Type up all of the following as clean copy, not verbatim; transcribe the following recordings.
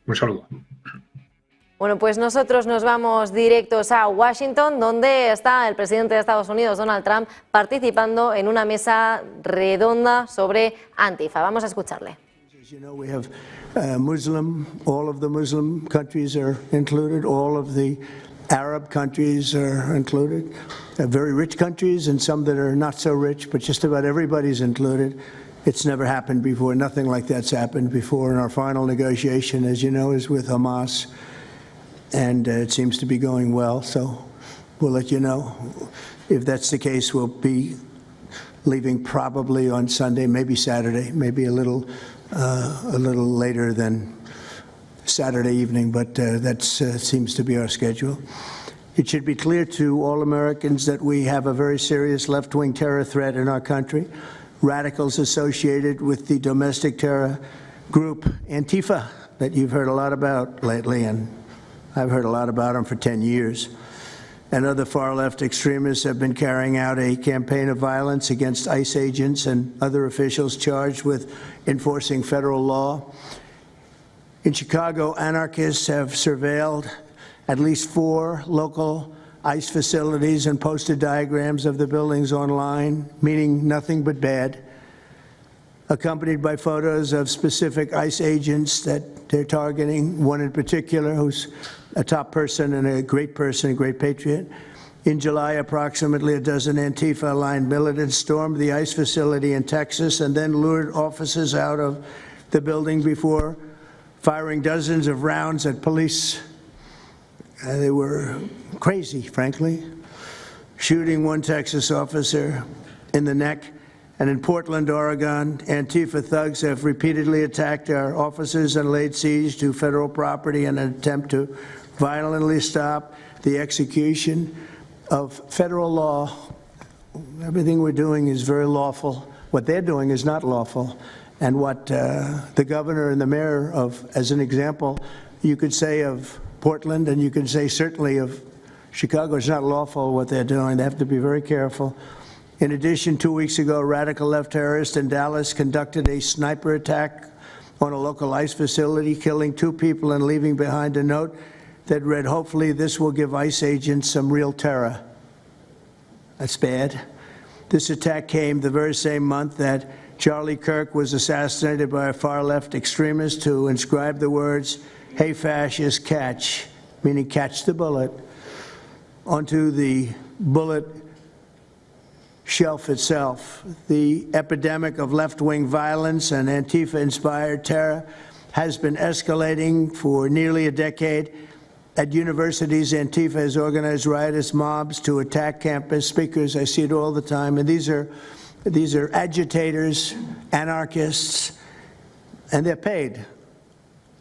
Un saludo. Bueno, pues nosotros nos vamos directos a Washington, donde está el presidente de Estados Unidos, Donald Trump, participando en una mesa redonda sobre Antifa. Vamos a escucharle. As you know, we have Muslim, all of the Muslim countries are included, all of the Arab countries are included, very rich countries and some that are not so rich, but just about everybody's included. It's never happened before. Nothing like that's happened before. And our final negotiation, as you know, is with Hamas. And it seems to be going well. So we'll let you know. If that's the case, we'll be leaving probably on Sunday, maybe Saturday, maybe a little later than Saturday evening, but that seems to be our schedule. It should be clear to all Americans that we have a very serious left-wing terror threat in our country. Radicals associated with the domestic terror group Antifa that you've heard a lot about lately, and I've heard a lot about them for 10 years. And other far-left extremists have been carrying out a campaign of violence against ICE agents and other officials charged with enforcing federal law. In Chicago, anarchists have surveilled at least 4 local ICE facilities and posted diagrams of the buildings online, meaning nothing but bad, accompanied by photos of specific ICE agents that they're targeting, one in particular who's a top person and a great patriot. In July, approximately a dozen Antifa-aligned militants stormed the ICE facility in Texas and then lured officers out of the building before firing dozens of rounds at police. They were crazy, frankly, shooting one Texas officer in the neck. And in Portland, Oregon, Antifa thugs have repeatedly attacked our officers and laid siege to federal property in an attempt to violently stop the execution of federal law. Everything we're doing is very lawful. What they're doing is not lawful. And what the governor and the mayor of, as an example, you could say of Portland, and you can say certainly of Chicago, it's not lawful what they're doing. They have to be very careful. In addition, 2 weeks ago, a radical left terrorist in Dallas conducted a sniper attack on a local ICE facility, killing 2 people and leaving behind a note that read, "Hopefully this will give ICE agents some real terror." That's bad. This attack came the very same month that Charlie Kirk was assassinated by a far-left extremist who inscribed the words, "Hey fascist, catch," meaning catch the bullet, onto the bullet shelf itself. The epidemic of left-wing violence and Antifa-inspired terror has been escalating for nearly a decade. At universities, Antifa has organized riotous mobs to attack campus speakers. I see it all the time. And these are agitators, anarchists, and they're paid.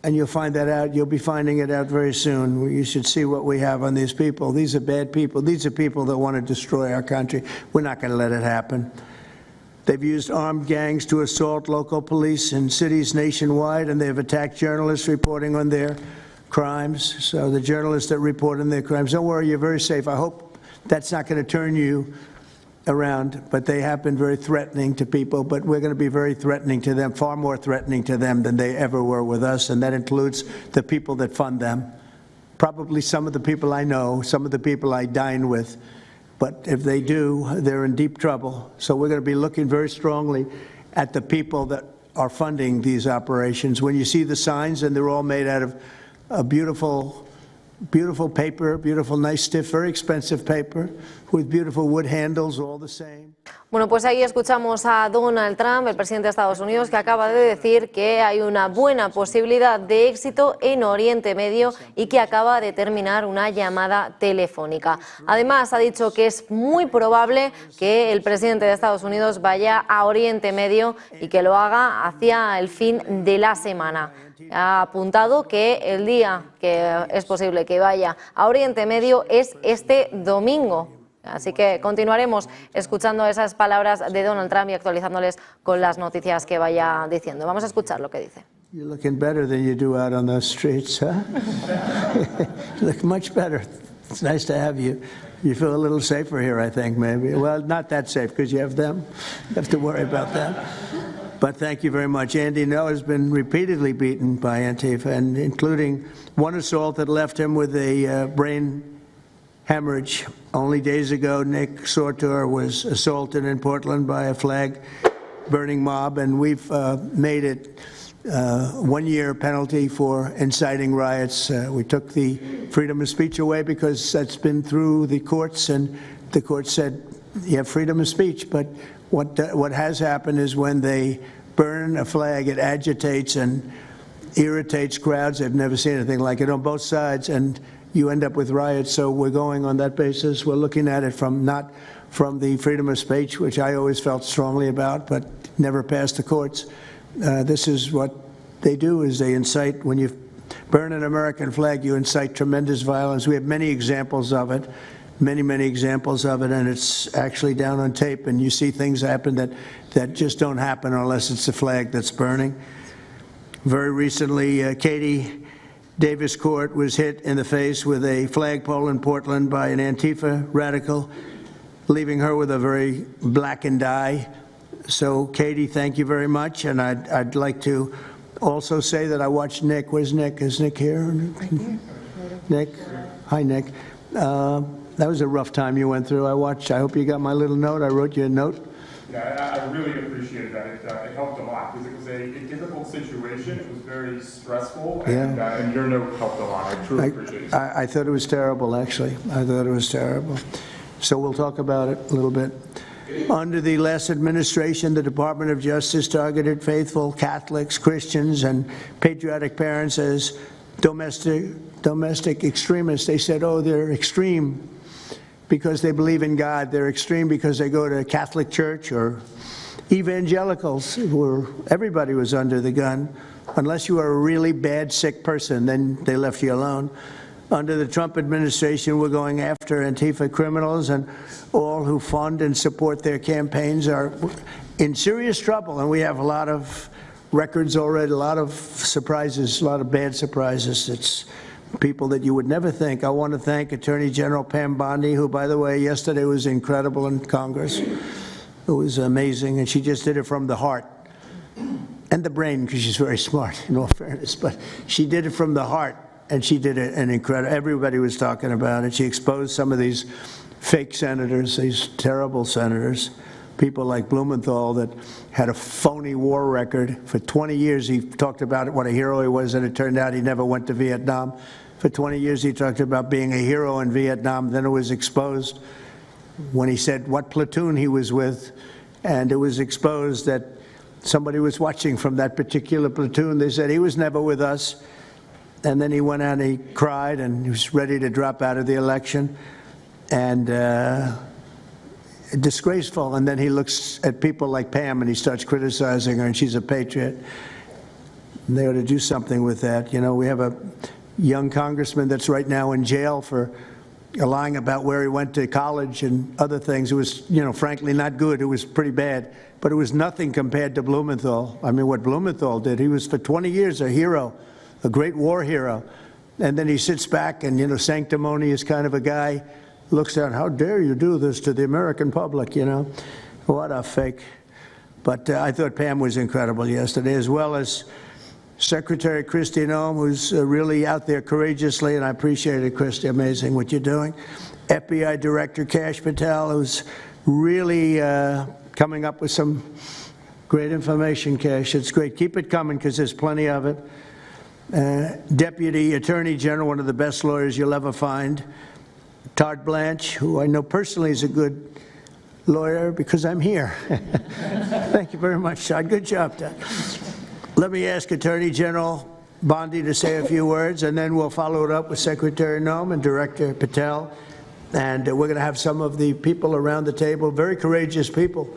And you'll find that out. You'll be finding it out very soon. You should see what we have on these people. These are bad people. These are people that want to destroy our country. We're not going to let it happen. They've used armed gangs to assault local police in cities nationwide, and they've attacked journalists reporting on their crimes. So the journalists that report on their crimes, don't worry, you're very safe. I hope that's not going to turn you around, but they have been very threatening to people, but we're going to be very threatening to them, far more threatening to them than they ever were with us, and that includes the people that fund them. Probably some of the people I know, some of the people I dine with, but if they do, they're in deep trouble. So we're going to be looking very strongly at the people that are funding these operations. When you see the signs, and they're all made out of a beautiful paper, beautiful, nice, stiff, very expensive paper with beautiful wood handles, all the same. Bueno, pues ahí escuchamos a Donald Trump, el presidente de Estados Unidos, que acaba de decir que hay una buena posibilidad de éxito en Oriente Medio y que acaba de terminar una llamada telefónica. Además, ha dicho que es muy probable que el presidente de Estados Unidos vaya a Oriente Medio y que lo haga hacia el fin de la semana. Ha apuntado que el día que es posible que vaya a Oriente Medio es este domingo. Así que continuaremos escuchando esas palabras de Donald Trump y actualizándoles con las noticias que vaya diciendo. Vamos a escuchar lo que dice. You're looking better than you do out on those streets, huh? You look much better. It's nice to have you. You feel a little safer here, I think, maybe. Well, not that safe because you have them. You have to worry about that. But thank you very much. Andy Ngo has been repeatedly beaten by Antifa, and including one assault that left him with a brain hemorrhage. Only days ago, Nick Sortor was assaulted in Portland by a flag-burning mob, and we've made it 1-year penalty for inciting riots. We took the freedom of speech away because that's been through the courts, and the court said you have freedom of speech. But what has happened is when they burn a flag, it agitates and irritates crowds. I've never seen anything like it on both sides, and you end up with riots. So we're going on that basis. We're looking at it from not from the freedom of speech, which I always felt strongly about, but never passed the courts. This is what they do: is they incite. When you burn an American flag, you incite tremendous violence. We have many examples of it. Many examples of it, and it's actually down on tape, and you see things happen that just don't happen unless it's the flag that's burning. Very recently, Katie Davis Court was hit in the face with a flagpole in Portland by an Antifa radical, leaving her with a very blackened eye. So, Katie, thank you very much, and I'd like to also say that I watched Nick. Where's Nick? Is Nick here? Right here. Nick? Hi, Nick. That was a rough time you went through. I hope you got my little note. I wrote you a note. Yeah, I really appreciated that. It helped a lot because it was a difficult situation. It was very stressful, and your note helped a lot. I truly appreciate it. I thought it was terrible, actually. I thought it was terrible. So we'll talk about it a little bit. Under the last administration, the Department of Justice targeted faithful Catholics, Christians, and patriotic parents as domestic extremists. They said, oh, they're extreme because they believe in God. They're extreme because they go to Catholic church, or evangelicals, where everybody was under the gun. Unless you were a really bad, sick person, then they left you alone. Under the Trump administration, we're going after Antifa criminals, and all who fund and support their campaigns are in serious trouble, and we have a lot of records already, a lot of surprises, a lot of bad surprises. It's people that you would never think. I want to thank Attorney General Pam Bondi, who, by the way, yesterday was incredible in Congress. It was amazing, and she just did it from the heart and the brain, because she's very smart, in all fairness. But she did it from the heart, and she did it an incredible. Everybody was talking about it. She exposed some of these fake senators, these terrible senators. People like Blumenthal that had a phony war record. For 20 years he talked about what a hero he was, and it turned out he never went to Vietnam. For 20 years he talked about being a hero in Vietnam. Then it was exposed when he said what platoon he was with, and it was exposed that somebody was watching from that particular platoon. They said he was never with us. And then he went out and he cried, and he was ready to drop out of the election. And disgraceful. And then he looks at people like Pam and he starts criticizing her, and she's a patriot. And they ought to do something with that. You know, we have a young congressman that's right now in jail for lying about where he went to college and other things. It was, you know, frankly not good. It was pretty bad. But it was nothing compared to Blumenthal. I mean, what Blumenthal did, he was for 20 years a hero, a great war hero. And then he sits back and, you know, sanctimonious kind of a guy, looks down, how dare you do this to the American public, you know? What a fake. But I thought Pam was incredible yesterday, as well as Secretary Kristi Noem, who's really out there courageously, and I appreciate it, Kristi, amazing what you're doing. FBI Director Kash Patel, who's really coming up with some great information, Kash. It's great. Keep it coming, because there's plenty of it. Deputy Attorney General, one of the best lawyers you'll ever find. Todd Blanche, who I know personally is a good lawyer because I'm here. Thank you very much, Todd. Good job, Todd. Let me ask Attorney General Bondi to say a few words, and then we'll follow it up with Secretary Noem and Director Patel. And we're going to have some of the people around the table, very courageous people,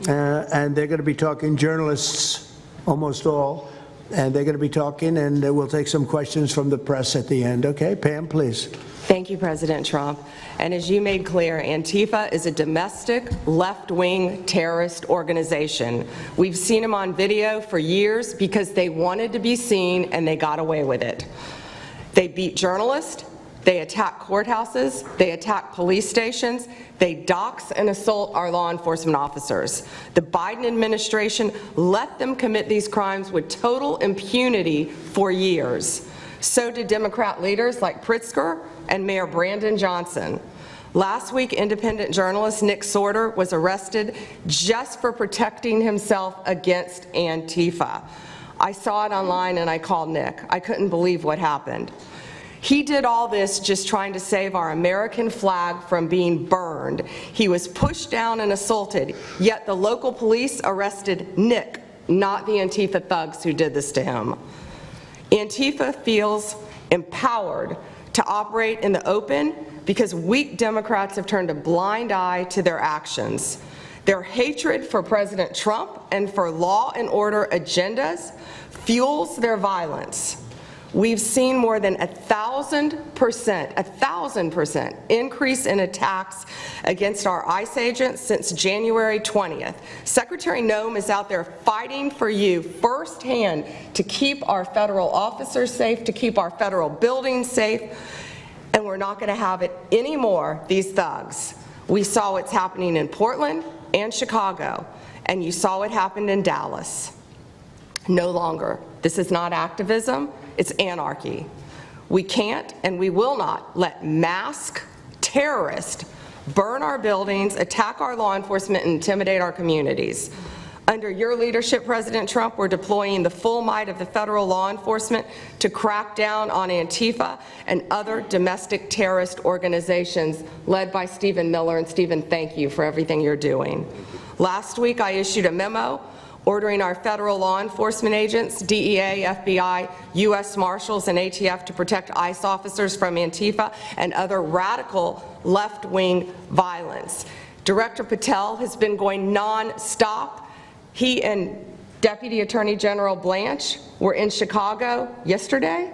and they're going to be talking, journalists, almost all, and they're going to be talking, and we'll take some questions from the press at the end. Okay, Pam, please. Thank you, President Trump. And as you made clear, Antifa is a domestic left-wing terrorist organization. We've seen them on video for years because they wanted to be seen and they got away with it. They beat journalists, They attack courthouses, they attack police stations, they dox and assault our law enforcement officers. The Biden administration let them commit these crimes with total impunity for years. So did Democrat leaders like Pritzker and Mayor Brandon Johnson. Last week, independent journalist Nick Sorter was arrested just for protecting himself against Antifa. I saw it online and I called Nick. I couldn't believe what happened. He did all this just trying to save our American flag from being burned. He was pushed down and assaulted, yet the local police arrested Nick, not the Antifa thugs who did this to him. Antifa feels empowered to operate in the open because weak Democrats have turned a blind eye to their actions. Their hatred for President Trump and for law and order agendas fuels their violence. We've seen more than 1,000% increase in attacks against our ICE agents since January 20th. Secretary Noem is out there fighting for you firsthand to keep our federal officers safe, to keep our federal buildings safe, and we're not going to have it anymore, these thugs. We saw what's happening in Portland and Chicago, and you saw what happened in Dallas. No longer. This is not activism. It's anarchy. We can't and we will not let masked terrorists burn our buildings, attack our law enforcement, and intimidate our communities. Under your leadership, President Trump, we're deploying the full might of the federal law enforcement to crack down on Antifa and other domestic terrorist organizations led by Stephen Miller. And Stephen, thank you for everything you're doing. Last week, I issued a memo ordering our federal law enforcement agents, DEA, FBI, U.S. Marshals, and ATF to protect ICE officers from Antifa and other radical left-wing violence. Director Patel has been going non-stop. He and Deputy Attorney General Blanche were in Chicago yesterday.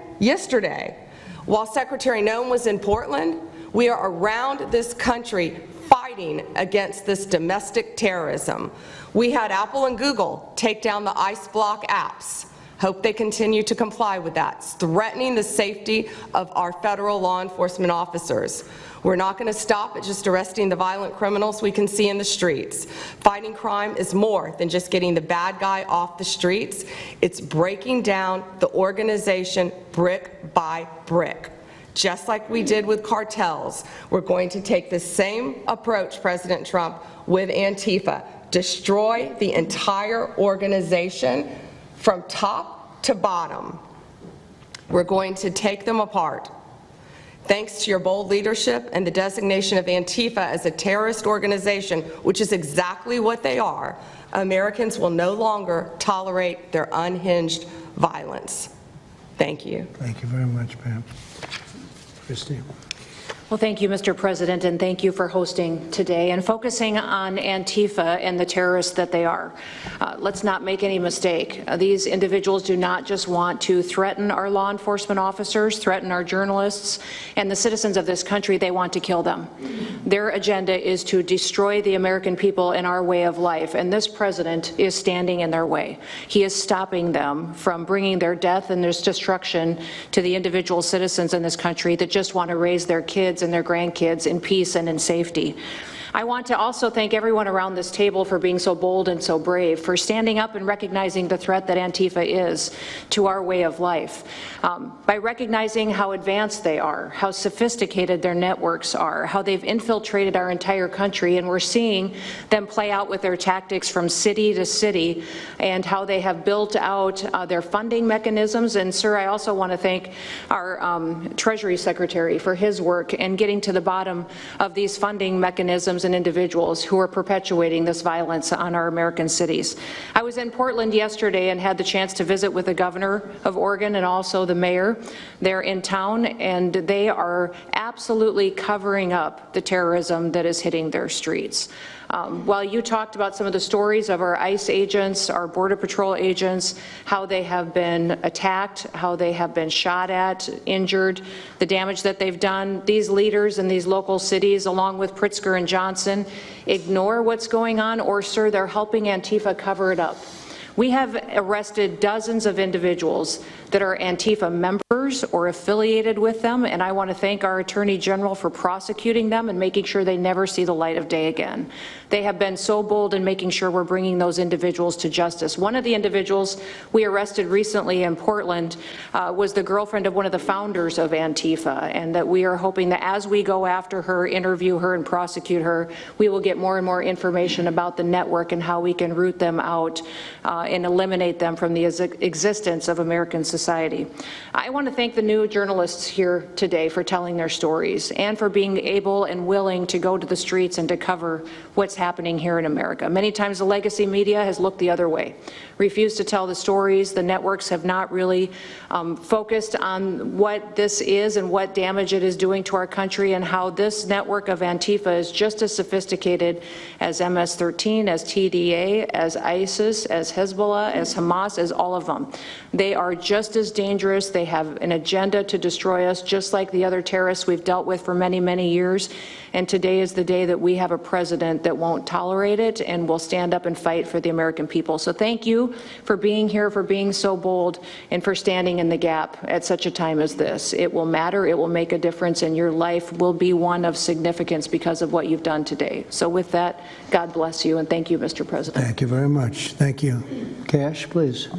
While Secretary Noem was in Portland, we are around this country fighting against this domestic terrorism. We had Apple and Google take down the ICE block apps. Hope they continue to comply with that. It's threatening the safety of our federal law enforcement officers. We're not going to stop at just arresting the violent criminals we can see in the streets. Fighting crime is more than just getting the bad guy off the streets. It's breaking down the organization brick by brick. Just like we did with cartels, we're going to take the same approach, President Trump, with Antifa. Destroy the entire organization from top to bottom. We're going to take them apart. Thanks to your bold leadership and the designation of Antifa as a terrorist organization, which is exactly what they are, Americans will no longer tolerate their unhinged violence. Thank you. Thank you very much, Pam. Christine. Well, thank you, Mr. President, and thank you for hosting today and focusing on Antifa and the terrorists that they are. Let's not make any mistake. These individuals do not just want to threaten our law enforcement officers, threaten our journalists, and the citizens of this country. They want to kill them. Their agenda is to destroy the American people and our way of life, and this president is standing in their way. He is stopping them from bringing their death and their destruction to the individual citizens in this country that just want to raise their kids and their grandkids in peace and in safety. I want to also thank everyone around this table for being so bold and so brave, for standing up and recognizing the threat that Antifa is to our way of life. By recognizing how advanced they are, how sophisticated their networks are, how they've infiltrated our entire country, and we're seeing them play out with their tactics from city to city, and how they have built out their funding mechanisms. And sir, I also want to thank our Treasury Secretary for his work in getting to the bottom of these funding mechanisms and individuals who are perpetuating this violence on our American cities. I was in Portland yesterday and had the chance to visit with the governor of Oregon and also the mayor. They're in town and they are absolutely covering up the terrorism that is hitting their streets. While you talked about some of the stories of our ICE agents, our Border Patrol agents, how they have been attacked, how they have been shot at, injured, the damage that they've done, these leaders in these local cities, along with Pritzker and Johnson, ignore what's going on, or, sir, they're helping Antifa cover it up. We have arrested dozens of individuals that are Antifa members or affiliated with them, and I want to thank our Attorney General for prosecuting them and making sure they never see the light of day again. They have been so bold in making sure we're bringing those individuals to justice. One of the individuals we arrested recently in Portland was the girlfriend of one of the founders of Antifa, and that we are hoping that as we go after her, interview her, and prosecute her, we will get more and more information about the network and how we can root them out and eliminate them from the existence of American society. I want to thank the new journalists here today for telling their stories and for being able and willing to go to the streets and to cover what's happening here in America. Many times the legacy media has looked the other way, refused to tell the stories. The networks have not really focused on what this is and what damage it is doing to our country, and how this network of Antifa is just as sophisticated as MS-13, as TDA, as ISIS, as Hezbollah, as Hamas, as all of them. They are just as dangerous. They have an agenda to destroy us, just like the other terrorists we've dealt with for many, many years. And today is the day that we have a president that won't tolerate it and will stand up and fight for the American people. So thank you for being here, for being so bold, and for standing in the gap at such a time as this. It will matter, it will make a difference, and your life will be one of significance because of what you've done today. So with that, God bless you, and thank you, Mr. President. Thank you very much. Thank you. Cash, please.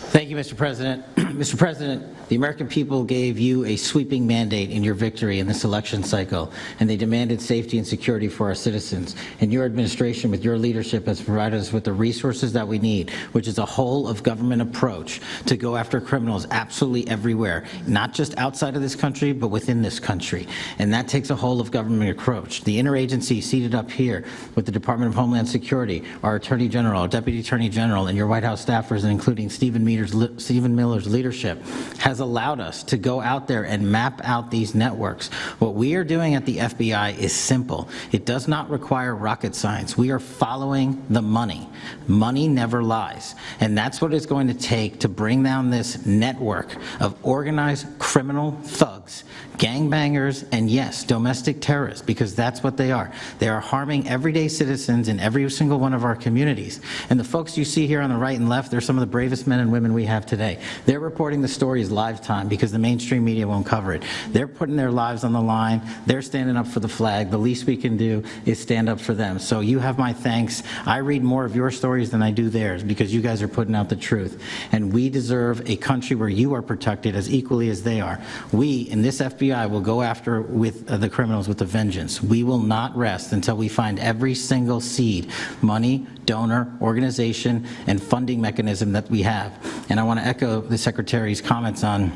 Thank you, Mr. President. Mr. President, the American people gave you a sweeping mandate in your victory in this election cycle, and they demanded safety and security for our citizens. And your administration, with your leadership, has provided us with the resources that we need, which is a whole-of-government approach to go after criminals absolutely everywhere, not just outside of this country, but within this country. And that takes a whole-of-government approach. The interagency seated up here with the Department of Homeland Security, our Attorney General, our Deputy Attorney General, and your White House staffers, and including Stephen Miller's leadership, has allowed us to go out there and map out these networks. What we are doing at the FBI is simple. It does not require rocket science. We are following the money. Money never lies. And that's what it's going to take to bring down this network of organized criminal thugs, gangbangers, and yes, domestic terrorists, because that's what they are. They are harming everyday citizens in every single one of our communities. And the folks you see here on the right and left, they're some of the bravest men and women we have today. They're reporting the stories live time because the mainstream media won't cover it. They're putting their lives on the line. They're standing up for the flag. The least we can do is stand up for them. So you have my thanks. I read more of your stories than I do theirs because you guys are putting out the truth. And we deserve a country where you are protected as equally as they are. We, in this FBI, will go after with the criminals with a vengeance. We will not rest until we find every single seed, money, donor, organization, and funding mechanism that we have. And I want to echo the Secretary's comments on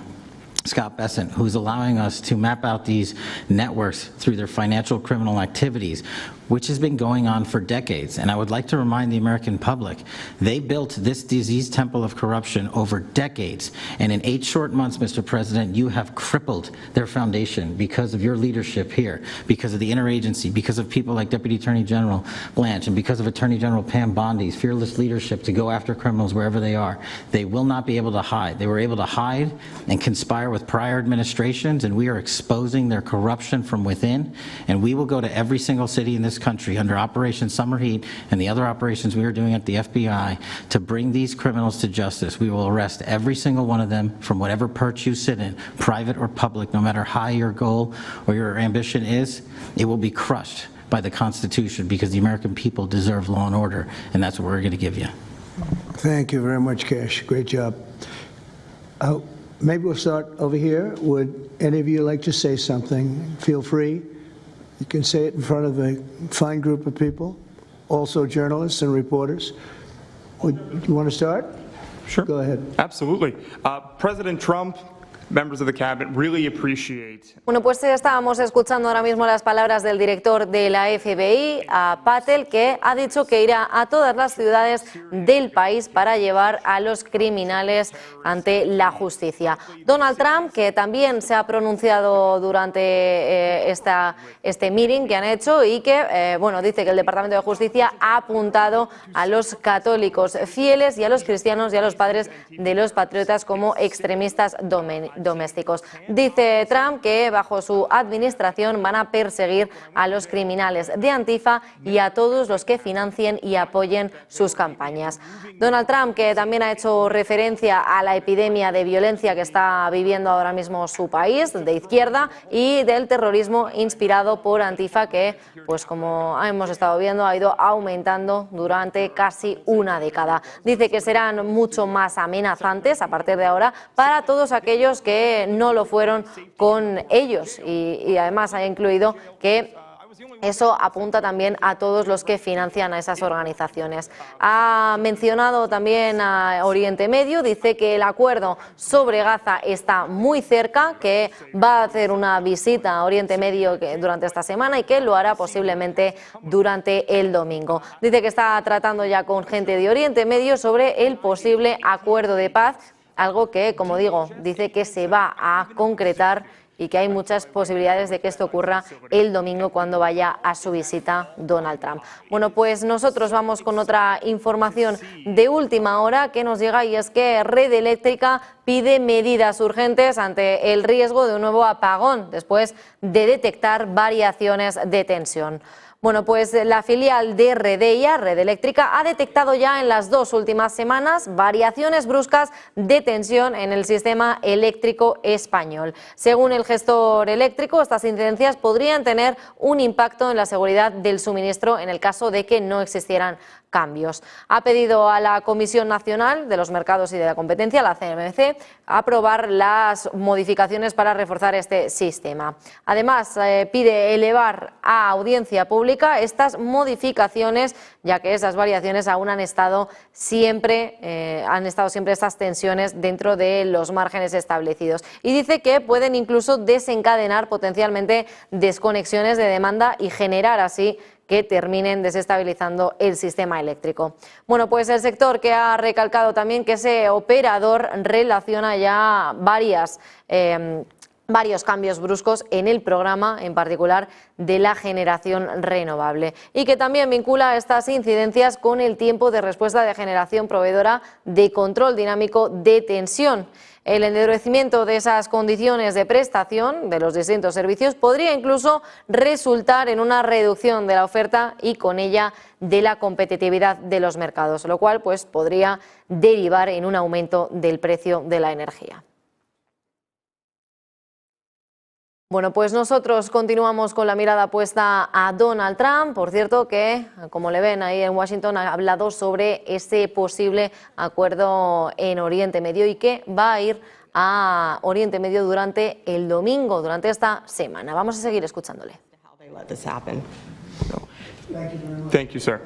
Scott Bessent, who's allowing us to map out these networks through their financial criminal activities, which has been going on for decades. And I would like to remind the American public, they built this diseased temple of corruption over decades. And in 8 short months, Mr. President, you have crippled their foundation because of your leadership here, because of the interagency, because of people like Deputy Attorney General Blanche, and because of Attorney General Pam Bondi's fearless leadership to go after criminals wherever they are. They will not be able to hide. They were able to hide and conspire with prior administrations, and we are exposing their corruption from within. And we will go to every single city in this country under Operation Summer Heat and the other operations we are doing at the FBI to bring these criminals to justice. We will arrest every single one of them from whatever perch you sit in, private or public, no matter how your goal or your ambition is. It will be crushed by the Constitution because the American people deserve law and order, and that's what we're going to give you. Thank you very much, Cash. Great job. Maybe we'll start over here. Would any of you like to say something? Feel free. You can say it in front of a fine group of people, also journalists and reporters. You want to start? Sure. Go ahead. Absolutely. President Trump, members of the cabinet, really appreciate. Bueno, pues estábamos escuchando ahora mismo las palabras del director de la FBI, a Patel, que ha dicho que irá a todas las ciudades del país para llevar a los criminales ante la justicia. Donald Trump, que también se ha pronunciado durante este meeting que han hecho y que, bueno, dice que el Departamento de Justicia ha apuntado a los católicos fieles y a los cristianos y a los padres de los patriotas como extremistas domésticos. Dice Trump que bajo su administración van a perseguir a los criminales de Antifa y a todos los que financien y apoyen sus campañas. Donald Trump, que también ha hecho referencia a la epidemia de violencia que está viviendo ahora mismo su país, de izquierda, y del terrorismo inspirado por Antifa, que, pues como hemos estado viendo, ha ido aumentando durante casi una década. Dice que serán mucho más amenazantes a partir de ahora para todos aquellos que no lo fueron con ellos, y además ha incluido que eso apunta también a todos los que financian a esas organizaciones. Ha mencionado también a Oriente Medio, dice que el acuerdo sobre Gaza está muy cerca, que va a hacer una visita a Oriente Medio durante esta semana y que lo hará posiblemente durante el domingo. Dice que está tratando ya con gente de Oriente Medio sobre el posible acuerdo de paz, algo que, como digo, dice que se va a concretar y que hay muchas posibilidades de que esto ocurra el domingo cuando vaya a su visita Donald Trump. Bueno, pues nosotros vamos con otra información de última hora que nos llega, y es que Red Eléctrica pide medidas urgentes ante el riesgo de un nuevo apagón después de detectar variaciones de tensión. Bueno, pues la filial de Redeia, Red Eléctrica, ha detectado ya en las 2 últimas semanas variaciones bruscas de tensión en el sistema eléctrico español. Según el gestor eléctrico, estas incidencias podrían tener un impacto en la seguridad del suministro en el caso de que no existieran cambios. Ha pedido a la Comisión Nacional de los Mercados y de la Competencia, la CNMC, aprobar las modificaciones para reforzar este sistema. Además, pide elevar a audiencia pública estas modificaciones, ya que esas variaciones aún han estado siempre estas tensiones dentro de los márgenes establecidos. Y dice que pueden incluso desencadenar potencialmente desconexiones de demanda y generar así que terminen desestabilizando el sistema eléctrico. Bueno, pues el sector, que ha recalcado también que ese operador relaciona ya varios cambios bruscos en el programa, en particular de la generación renovable, y que también vincula estas incidencias con el tiempo de respuesta de generación proveedora de control dinámico de tensión. El endurecimiento de esas condiciones de prestación de los distintos servicios podría incluso resultar en una reducción de la oferta y con ella de la competitividad de los mercados, lo cual pues podría derivar en un aumento del precio de la energía. Bueno, pues nosotros continuamos con la mirada puesta a Donald Trump, por cierto que, como le ven ahí en Washington, ha hablado sobre ese posible acuerdo en Oriente Medio y que va a ir a Oriente Medio durante el domingo, durante esta semana. Vamos a seguir escuchándole. Thank you, sir.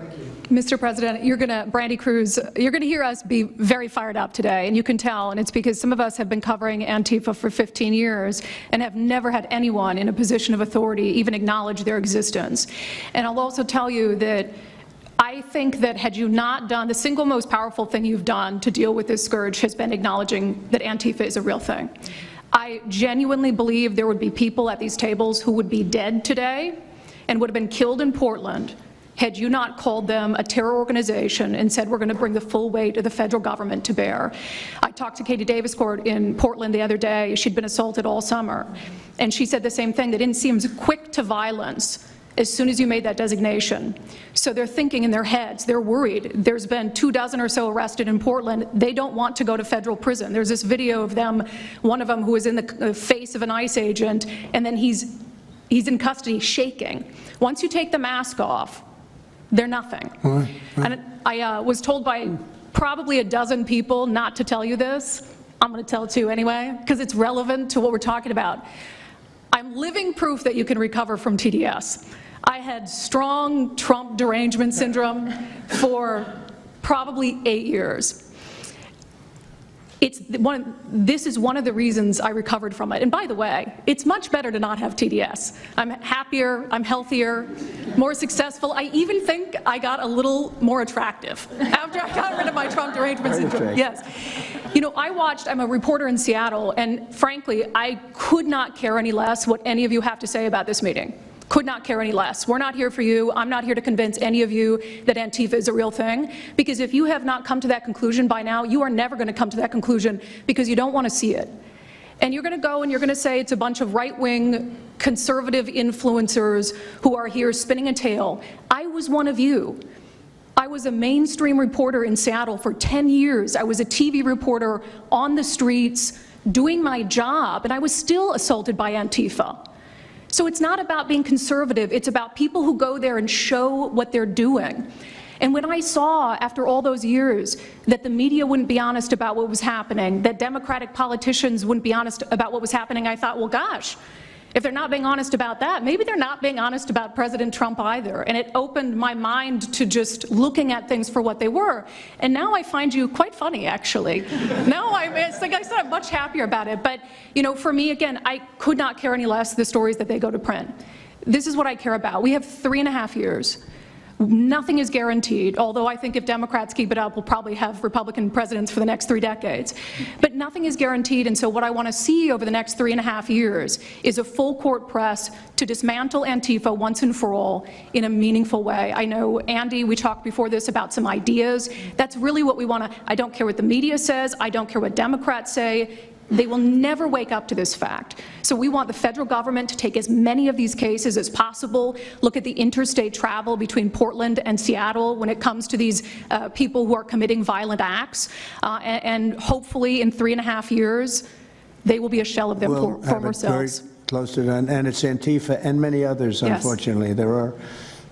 Mr. President, Brandy Cruz, you're going to hear us be very fired up today, and you can tell, and it's because some of us have been covering Antifa for 15 years and have never had anyone in a position of authority even acknowledge their existence. And I'll also tell you that I think that had you not done, the single most powerful thing you've done to deal with this scourge has been acknowledging that Antifa is a real thing. I genuinely believe there would be people at these tables who would be dead today and would have been killed in Portland had you not called them a terror organization and said we're going to bring the full weight of the federal government to bear. I talked to Katie Daviscourt in Portland the other day. She'd been assaulted all summer, and she said the same thing, that it seems quick to violence as soon as you made that designation. So they're thinking in their heads, they're worried. There's been 24 or so arrested in Portland. They don't want to go to federal prison. There's this video of them, one of them who was in the face of an ICE agent, and then he's in custody shaking. Once you take the mask off, they're nothing. Right. And I was told by probably a dozen people not to tell you this. I'm going to tell it to you anyway, because it's relevant to what we're talking about. I'm living proof that you can recover from TDS. I had strong Trump derangement syndrome for probably 8 years. This is one of the reasons I recovered from it. And by the way, it's much better to not have TDS. I'm happier, I'm healthier, more successful. I even think I got a little more attractive after I got rid of my Trump derangement syndrome. Yes. You know, I'm a reporter in Seattle, and frankly, I could not care any less what any of you have to say about this meeting. Could not care any less. We're not here for you. I'm not here to convince any of you that Antifa is a real thing, because if you have not come to that conclusion by now, you are never going to come to that conclusion because you don't want to see it. And you're going to go and you're going to say it's a bunch of right-wing conservative influencers who are here spinning a tale. I was one of you. I was a mainstream reporter in Seattle for 10 years. I was a TV reporter on the streets doing my job, and I was still assaulted by Antifa. So it's not about being conservative, it's about people who go there and show what they're doing. And when I saw, after all those years, that the media wouldn't be honest about what was happening, that Democratic politicians wouldn't be honest about what was happening, I thought, well, gosh, if they're not being honest about that, maybe they're not being honest about President Trump either. And it opened my mind to just looking at things for what they were. And now I find you quite funny, actually. Now it's like I said, I'm much happier about it. But, you know, for me, again, I could not care any less the stories that they go to print. This is what I care about. We have 3.5 years. Nothing is guaranteed, although I think if Democrats keep it up, we'll probably have Republican presidents for the next 3 decades. But nothing is guaranteed, and so what I want to see over the next 3.5 years is a full court press to dismantle Antifa once and for all in a meaningful way. I know, Andy, we talked before this about some ideas. That's really what we want to, I don't care what the media says, I don't care what Democrats say. They will never wake up to this fact. So we want the federal government to take as many of these cases as possible, look at the interstate travel between Portland and Seattle when it comes to these people who are committing violent acts, and hopefully in 3.5 years, they will be a shell of their former selves. Very close to that, and it's Antifa and many others, unfortunately. Yes. There are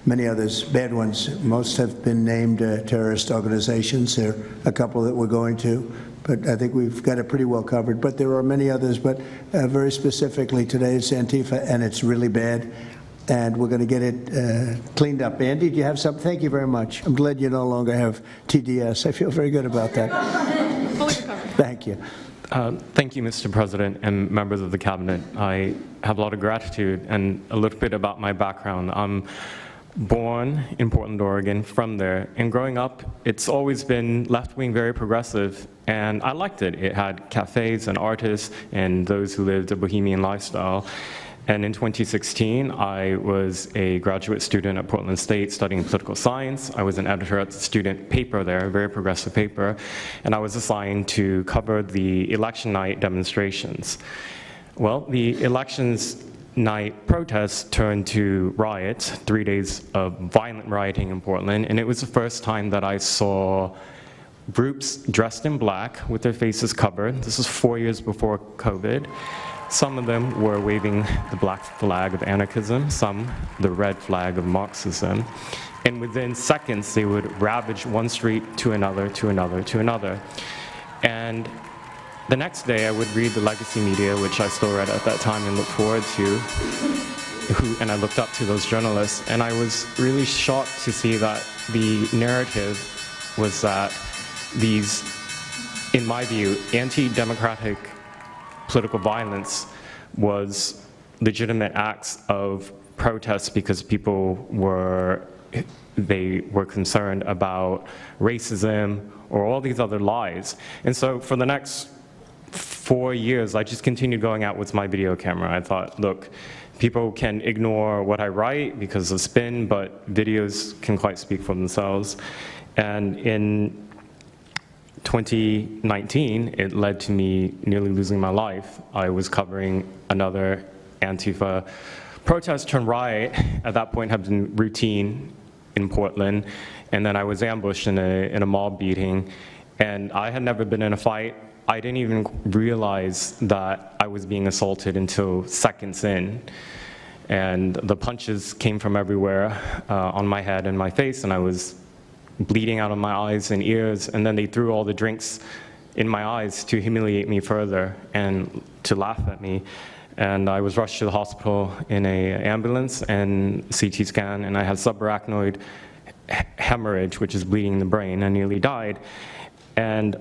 many others, bad ones. Most have been named terrorist organizations. There are a couple that we're going to. But I think we've got it pretty well covered. But there are many others. But very specifically today, it's Antifa, and it's really bad. And we're going to get it cleaned up. Andy, do you have something? Thank you very much. I'm glad you no longer have TDS. I feel very good about that. Fully recovered. Thank you. Thank you, Mr. President and members of the Cabinet. I have a lot of gratitude and a little bit about my background. I'm born in Portland, Oregon, from there, and growing up, it's always been left-wing, very progressive, and I liked it. It had cafes and artists and those who lived a bohemian lifestyle. And in 2016, I was a graduate student at Portland State studying political science. I was an editor at the student paper there, a very progressive paper, and I was assigned to cover the election night demonstrations. Well, the elections night protests turned to riots, 3 days of violent rioting in Portland, and it was the first time that I saw groups dressed in black with their faces covered. This was 4 years before COVID. Some of them were waving the black flag of anarchism, some the red flag of Marxism, and within seconds they would ravage one street to another, to another, to another. And the next day, I would read the legacy media, which I still read at that time and looked forward to, and I looked up to those journalists, and I was really shocked to see that the narrative was that these, in my view, anti-democratic political violence was legitimate acts of protest because people were concerned about racism or all these other lies. And so for the next 4 years, I just continued going out with my video camera. I thought, look, people can ignore what I write because of spin, but videos can quite speak for themselves. And in 2019, it led to me nearly losing my life. I was covering another Antifa protest turned riot. At that point, had been routine in Portland, and then I was ambushed in a mob beating, and I had never been in a fight. I didn't even realize that I was being assaulted until seconds in. And the punches came from everywhere on my head and my face, and I was bleeding out of my eyes and ears, and then they threw all the drinks in my eyes to humiliate me further and to laugh at me. And I was rushed to the hospital in an ambulance and CT scan, and I had subarachnoid hemorrhage, which is bleeding in the brain. I nearly died. And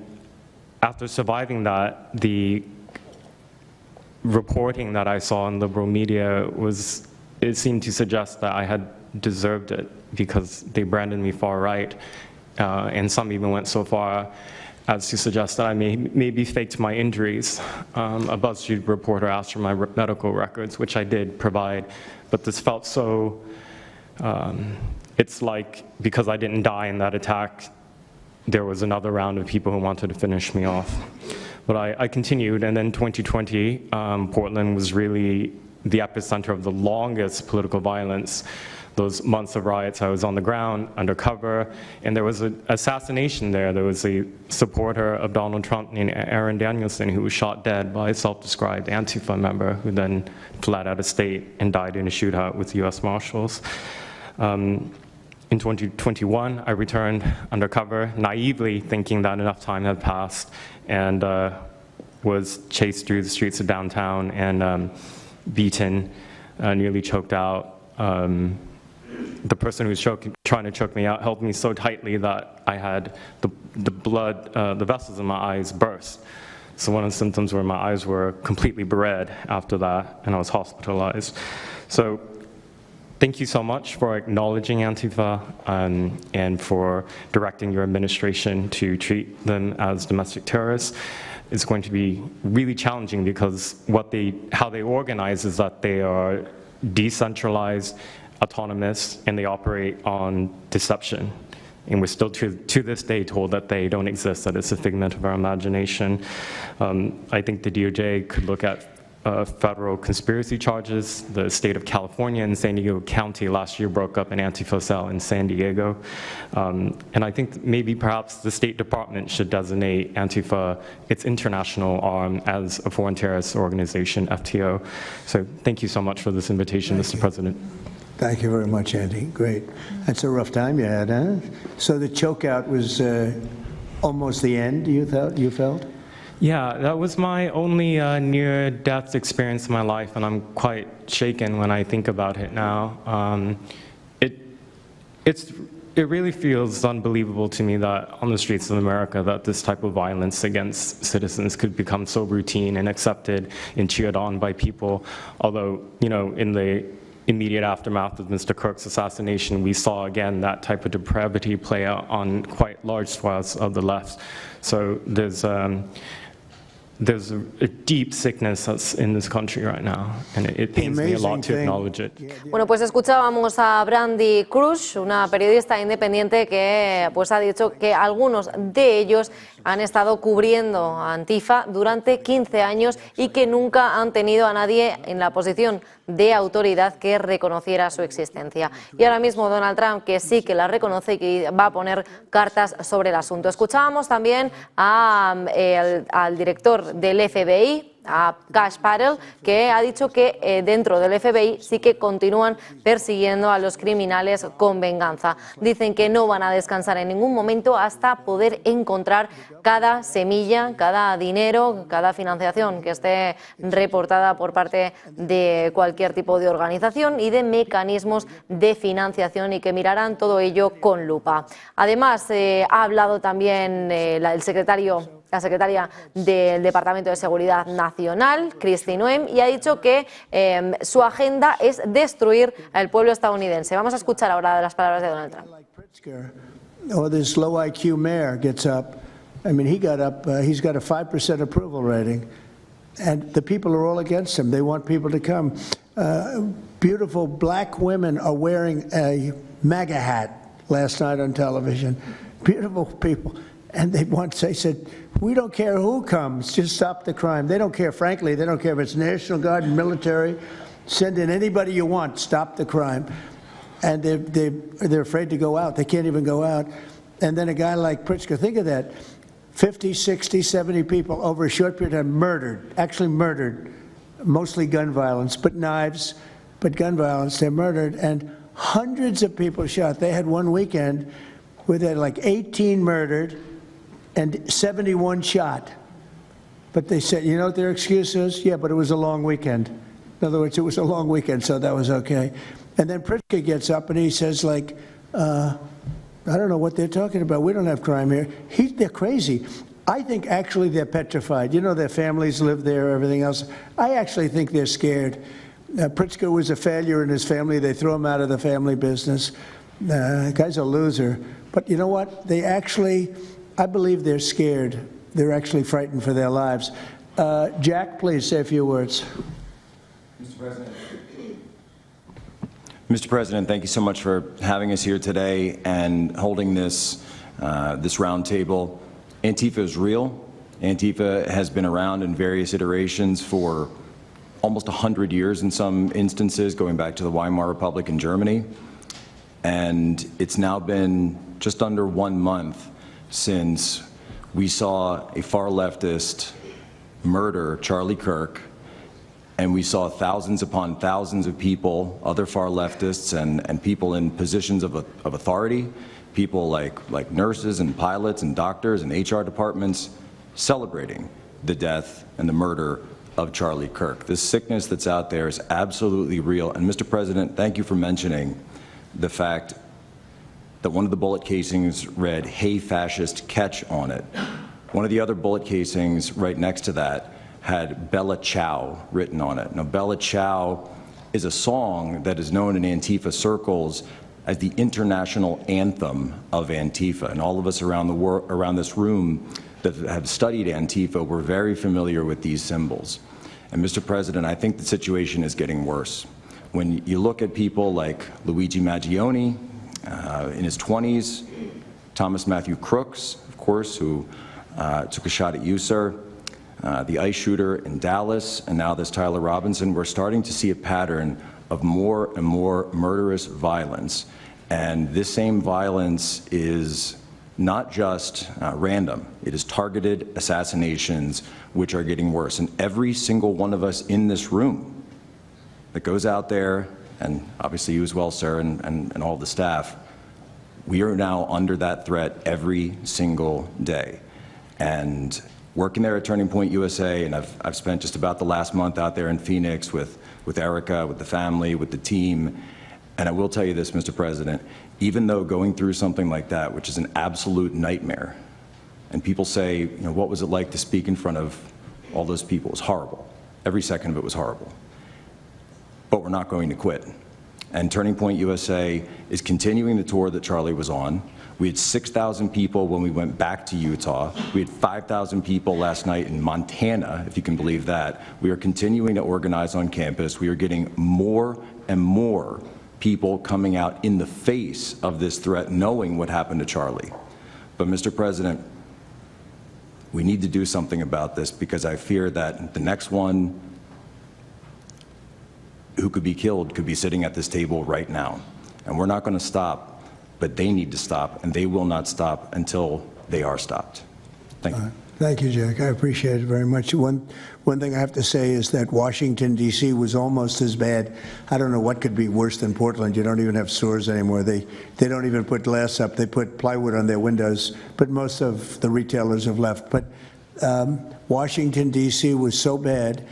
after surviving that, the reporting that I saw in liberal media it seemed to suggest that I had deserved it because they branded me far right, and some even went so far as to suggest that I maybe faked my injuries. A BuzzFeed reporter asked for my medical records, which I did provide, but this felt so, it's like because I didn't die in that attack, there was another round of people who wanted to finish me off. But I continued, and then 2020, Portland was really the epicenter of the longest political violence. Those months of riots, I was on the ground, undercover, and there was an assassination there. There was a supporter of Donald Trump named Aaron Danielson who was shot dead by a self-described Antifa member who then fled out of state and died in a shootout with US Marshals. In 2021, I returned undercover, naively thinking that enough time had passed, and was chased through the streets of downtown and beaten, nearly choked out. The person who was trying to choke me out held me so tightly that I had the blood, the vessels in my eyes burst. So one of the symptoms were my eyes were completely red after that, and I was hospitalized. So thank you so much for acknowledging Antifa and for directing your administration to treat them as domestic terrorists. It's going to be really challenging because how they organize is that they are decentralized, autonomous, and they operate on deception. And we're still to this day told that they don't exist, that it's a figment of our imagination. I think the DOJ could look at federal conspiracy charges. The state of California and San Diego County last year broke up an Antifa cell in San Diego. And I think maybe perhaps the State Department should designate Antifa, its international arm, as a foreign terrorist organization, FTO. So thank you so much for this invitation, Mr. President. Thank you very much, Andy. Great. That's a rough time you had, huh? So the chokeout was almost the end, you felt? Yeah, that was my only near-death experience in my life, and I'm quite shaken when I think about it now. It really feels unbelievable to me that on the streets of America that this type of violence against citizens could become so routine and accepted and cheered on by people. Although, you know, in the immediate aftermath of Mr. Kirk's assassination, we saw again that type of depravity play out on quite large swaths of the left. So there's a deep sickness that's in this country right now, and it pains me a lot to acknowledge it. Bueno, pues escuchábamos a Brandy Cruz, una periodista independiente que pues ha dicho que algunos de ellos han estado cubriendo a Antifa durante 15 años y que nunca han tenido a nadie en la posición de autoridad que reconociera su existencia. Y ahora mismo Donald Trump, que sí que la reconoce y que va a poner cartas sobre el asunto. Escuchábamos también al director del FBI, a Cash Patel, que ha dicho que dentro del FBI sí que continúan persiguiendo a los criminales con venganza. Dicen que no van a descansar en ningún momento hasta poder encontrar cada semilla, cada dinero, cada financiación que esté reportada por parte de cualquier tipo de organización y de mecanismos de financiación, y que mirarán todo ello con lupa. Además, ha hablado también la secretaria del Departamento de Seguridad Nacional, Kristi Noem, y ha dicho que su agenda es destruir al pueblo estadounidense. Vamos a escuchar ahora las palabras de Donald Trump. Or this low IQ mayor gets up. I mean, he got up, he's got a 5% approval rating, and the people are all against him. They want people to come. Beautiful black women are wearing a MAGA hat last night on television. Beautiful people. And they said, we don't care who comes, just stop the crime. They don't care, frankly, they don't care if it's National Guard and military. Send in anybody you want, stop the crime. And they're afraid to go out. They can't even go out. And then a guy like Pritzker, think of that, 50, 60, 70 people over a short period of time murdered, actually murdered, mostly gun violence, but knives, but gun violence, they're murdered, and hundreds of people shot. They had one weekend where they had like 18 murdered and 71 shot. But they said, you know what their excuse is? Yeah, but it was a long weekend. In other words, it was a long weekend, so that was okay. And then Pritzker gets up and he says, like, I don't know what they're talking about. We don't have crime here. They're crazy. I think actually they're petrified. You know, their families live there, everything else. I actually think they're scared. Pritzker was a failure in his family. They threw him out of the family business. The guy's a loser. But you know what? They actually, I believe they're scared. They're actually frightened for their lives. Jack, please say a few words. Mr. President. Mr. President, thank you so much for having us here today and holding this round table. Antifa is real. Antifa has been around in various iterations for almost 100 years in some instances, going back to the Weimar Republic in Germany. And it's now been just under 1 month since we saw a far leftist murder Charlie Kirk, and we saw thousands upon thousands of people, other far leftists and people in positions of authority, people like nurses and pilots and doctors and HR departments, celebrating the death and the murder of Charlie Kirk. This sickness that's out there is absolutely real. And Mr. President, thank you for mentioning the fact that one of the bullet casings read, "Hey fascist, catch" on it. One of the other bullet casings right next to that had Bella Ciao written on it. Now, Bella Ciao is a song that is known in Antifa circles as the international anthem of Antifa. And all of us around this room that have studied Antifa, we're very familiar with these symbols. And Mr. President, I think the situation is getting worse. When you look at people like Luigi Maggioni in his 20s, Thomas Matthew Crooks, of course, who took a shot at you, sir, the ICE shooter in Dallas, and now this Tyler Robinson, we're starting to see a pattern of more and more murderous violence. And this same violence is not just random. It is targeted assassinations, which are getting worse. And every single one of us in this room that goes out there, and obviously you as well, sir, and all the staff, we are now under that threat every single day. And working there at Turning Point USA, and I've spent just about the last month out there in Phoenix with Erica, with the family, with the team. And I will tell you this, Mr. President, even though going through something like that, which is an absolute nightmare, and people say, you know, what was it like to speak in front of all those people? It was horrible. Every second of it was horrible. But we're not going to quit. And Turning Point USA is continuing the tour that Charlie was on. We had 6,000 people when we went back to Utah. We had 5,000 people last night in Montana, if you can believe that. We are continuing to organize on campus. We are getting more and more people coming out in the face of this threat, knowing what happened to Charlie. But Mr. President, we need to do something about this, because I fear that the next one who could be killed could be sitting at this table right now. And we're not going to stop, but they need to stop, and they will not stop until they are stopped. Thank you. Thank you, Jack. I appreciate it very much. One thing I have to say is that Washington, D.C. was almost as bad. I don't know what could be worse than Portland. You don't even have stores anymore. They don't even put glass up. They put plywood on their windows, but most of the retailers have left. But Washington, D.C. was so bad,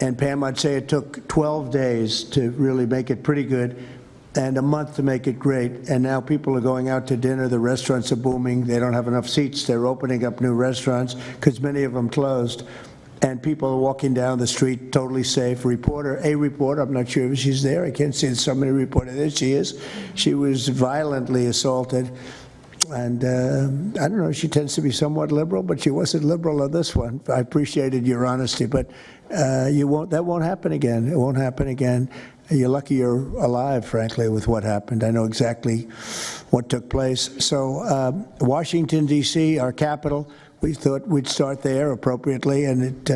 and Pam, I'd say it took 12 days to really make it pretty good, and a month to make it great. And now people are going out to dinner. The restaurants are booming. They don't have enough seats. They're opening up new restaurants because many of them closed. And people are walking down the street totally safe. A reporter, I'm not sure if she's there. I can't see so many reporters. There she is. She was violently assaulted. And I don't know, she tends to be somewhat liberal, but she wasn't liberal on this one. I appreciated your honesty, but that won't happen again. It won't happen again. You're lucky you're alive, frankly, with what happened. I know exactly what took place. So Washington, D.C., our capital, we thought we'd start there appropriately, and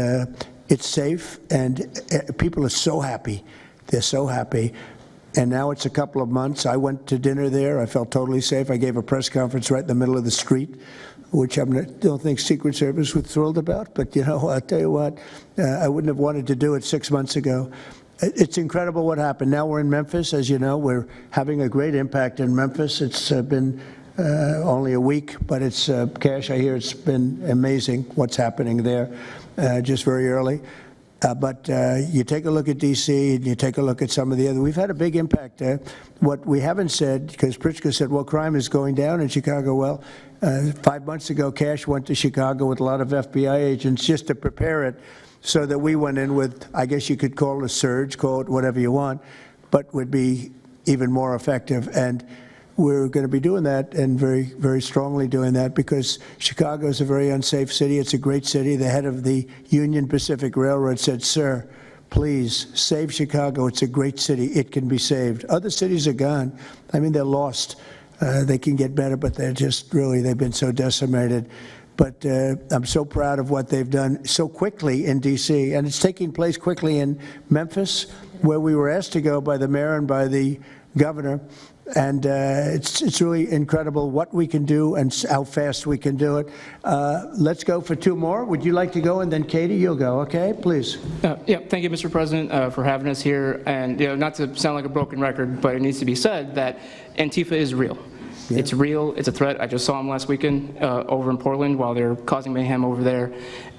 it's safe, and people are so happy. They're so happy. And now it's a couple of months. I went to dinner there. I felt totally safe. I gave a press conference right in the middle of the street, which I don't think Secret Service was thrilled about. But, you know, I'll tell you what, I wouldn't have wanted to do it 6 months ago. It's incredible what happened. Now we're in Memphis. As you know, we're having a great impact in Memphis. It's been only a week, but it's, Cash, I hear it's been amazing what's happening there just very early. But you take a look at D.C. and you take a look at some of the other. We've had a big impact there. What we haven't said, because Pritzker said, well, crime is going down in Chicago. Well, 5 months ago, Cash went to Chicago with a lot of FBI agents just to prepare it, so that we went in with, I guess you could call it a surge, call it whatever you want, but would be even more effective. And we're going to be doing that, and very, very strongly doing that, because Chicago is a very unsafe city. It's a great city. The head of the Union Pacific Railroad said, sir, please save Chicago. It's a great city. It can be saved. Other cities are gone. I mean, they're lost. They can get better, but they're just really, they've been so decimated. But I'm so proud of what they've done so quickly in D.C., and it's taking place quickly in Memphis, where we were asked to go by the mayor and by the governor. And it's really incredible what we can do and how fast we can do it. Let's go for two more. Would you like to go? And then Katie, you'll go. Okay, please. Yeah, thank you, Mr. President, for having us here. And not to sound like a broken record, but it needs to be said that Antifa is real. Yeah. It's real. It's a threat. I just saw them last weekend over in Portland while they're causing mayhem over there.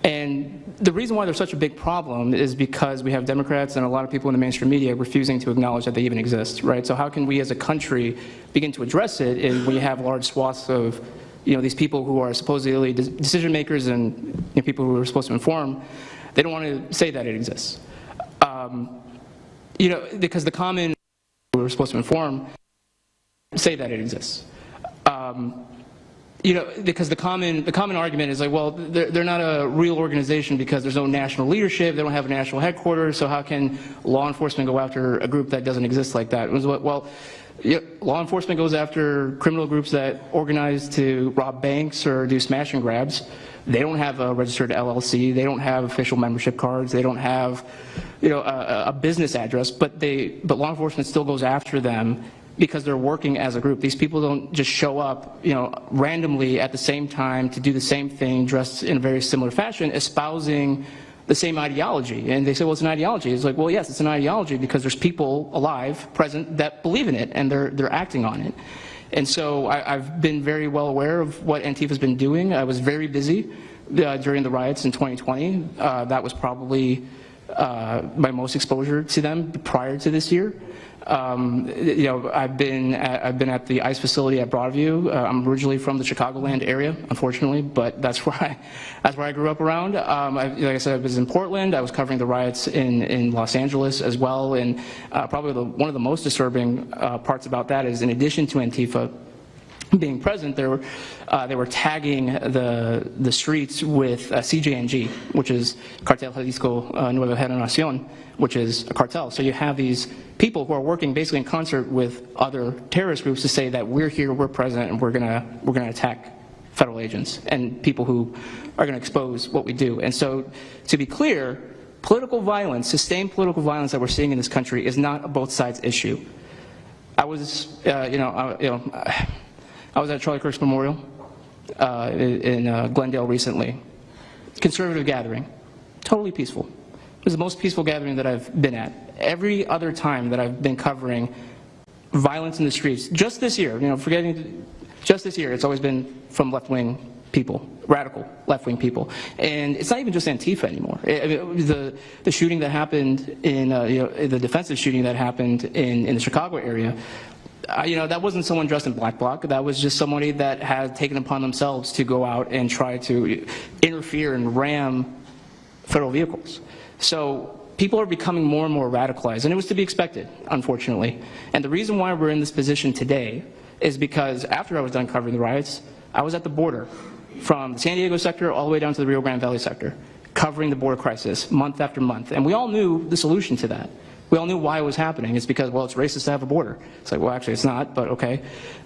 And the reason why there's such a big problem is because we have Democrats and a lot of people in the mainstream media refusing to acknowledge that they even exist, right? So how can we as a country begin to address it if we have large swaths of these people who are supposedly decision makers and people who are supposed to inform, they don't want to say that it exists. Because the common who are supposed to inform say that it exists. Because the common argument is like, well, they're not a real organization because there's no national leadership, they don't have a national headquarters, so how can law enforcement go after a group that doesn't exist like that? Well, law enforcement goes after criminal groups that organize to rob banks or do smash and grabs. They don't have a registered LLC, they don't have official membership cards, they don't have a business address, but law enforcement still goes after them because they're working as a group. These people don't just show up, randomly at the same time to do the same thing, dressed in a very similar fashion, espousing the same ideology. And they say, well, it's an ideology. It's like, well, yes, it's an ideology because there's people alive, present, that believe in it, and they're acting on it. And so I've been very well aware of what Antifa's been doing. I was very busy during the riots in 2020. That was probably my most exposure to them prior to this year. I've been at the ICE facility at Broadview. I'm originally from the Chicagoland area, unfortunately, but that's where I grew up around. Like I said, I was in Portland. I was covering the riots in Los Angeles as well, and probably one of the most disturbing parts about that is, in addition to Antifa being present, they were tagging the streets with CJNG, which is Cartel Jalisco Nueva Generación, which is a cartel. So you have these people who are working basically in concert with other terrorist groups to say that we're here, we're present, and we're gonna attack federal agents and people who are gonna expose what we do. And so, to be clear, political violence, sustained political violence that we're seeing in this country is not a both sides issue. I was, I was at Charlie Kirk's memorial in Glendale recently. Conservative gathering, totally peaceful. It was the most peaceful gathering that I've been at. Every other time that I've been covering violence in the streets, just this year, just this year, it's always been from left-wing people, radical left-wing people. And it's not even just Antifa anymore. The shooting that happened in, the defensive shooting that happened in the Chicago area, that wasn't someone dressed in black bloc. That was just somebody that had taken upon themselves to go out and try to interfere and ram federal vehicles. So people are becoming more and more radicalized, and it was to be expected, unfortunately. And the reason why we're in this position today is because after I was done covering the riots, I was at the border from the San Diego sector all the way down to the Rio Grande Valley sector, covering the border crisis month after month. And we all knew the solution to that. We all knew why it was happening. It's because, well, it's racist to have a border. It's like, well, actually it's not, but okay.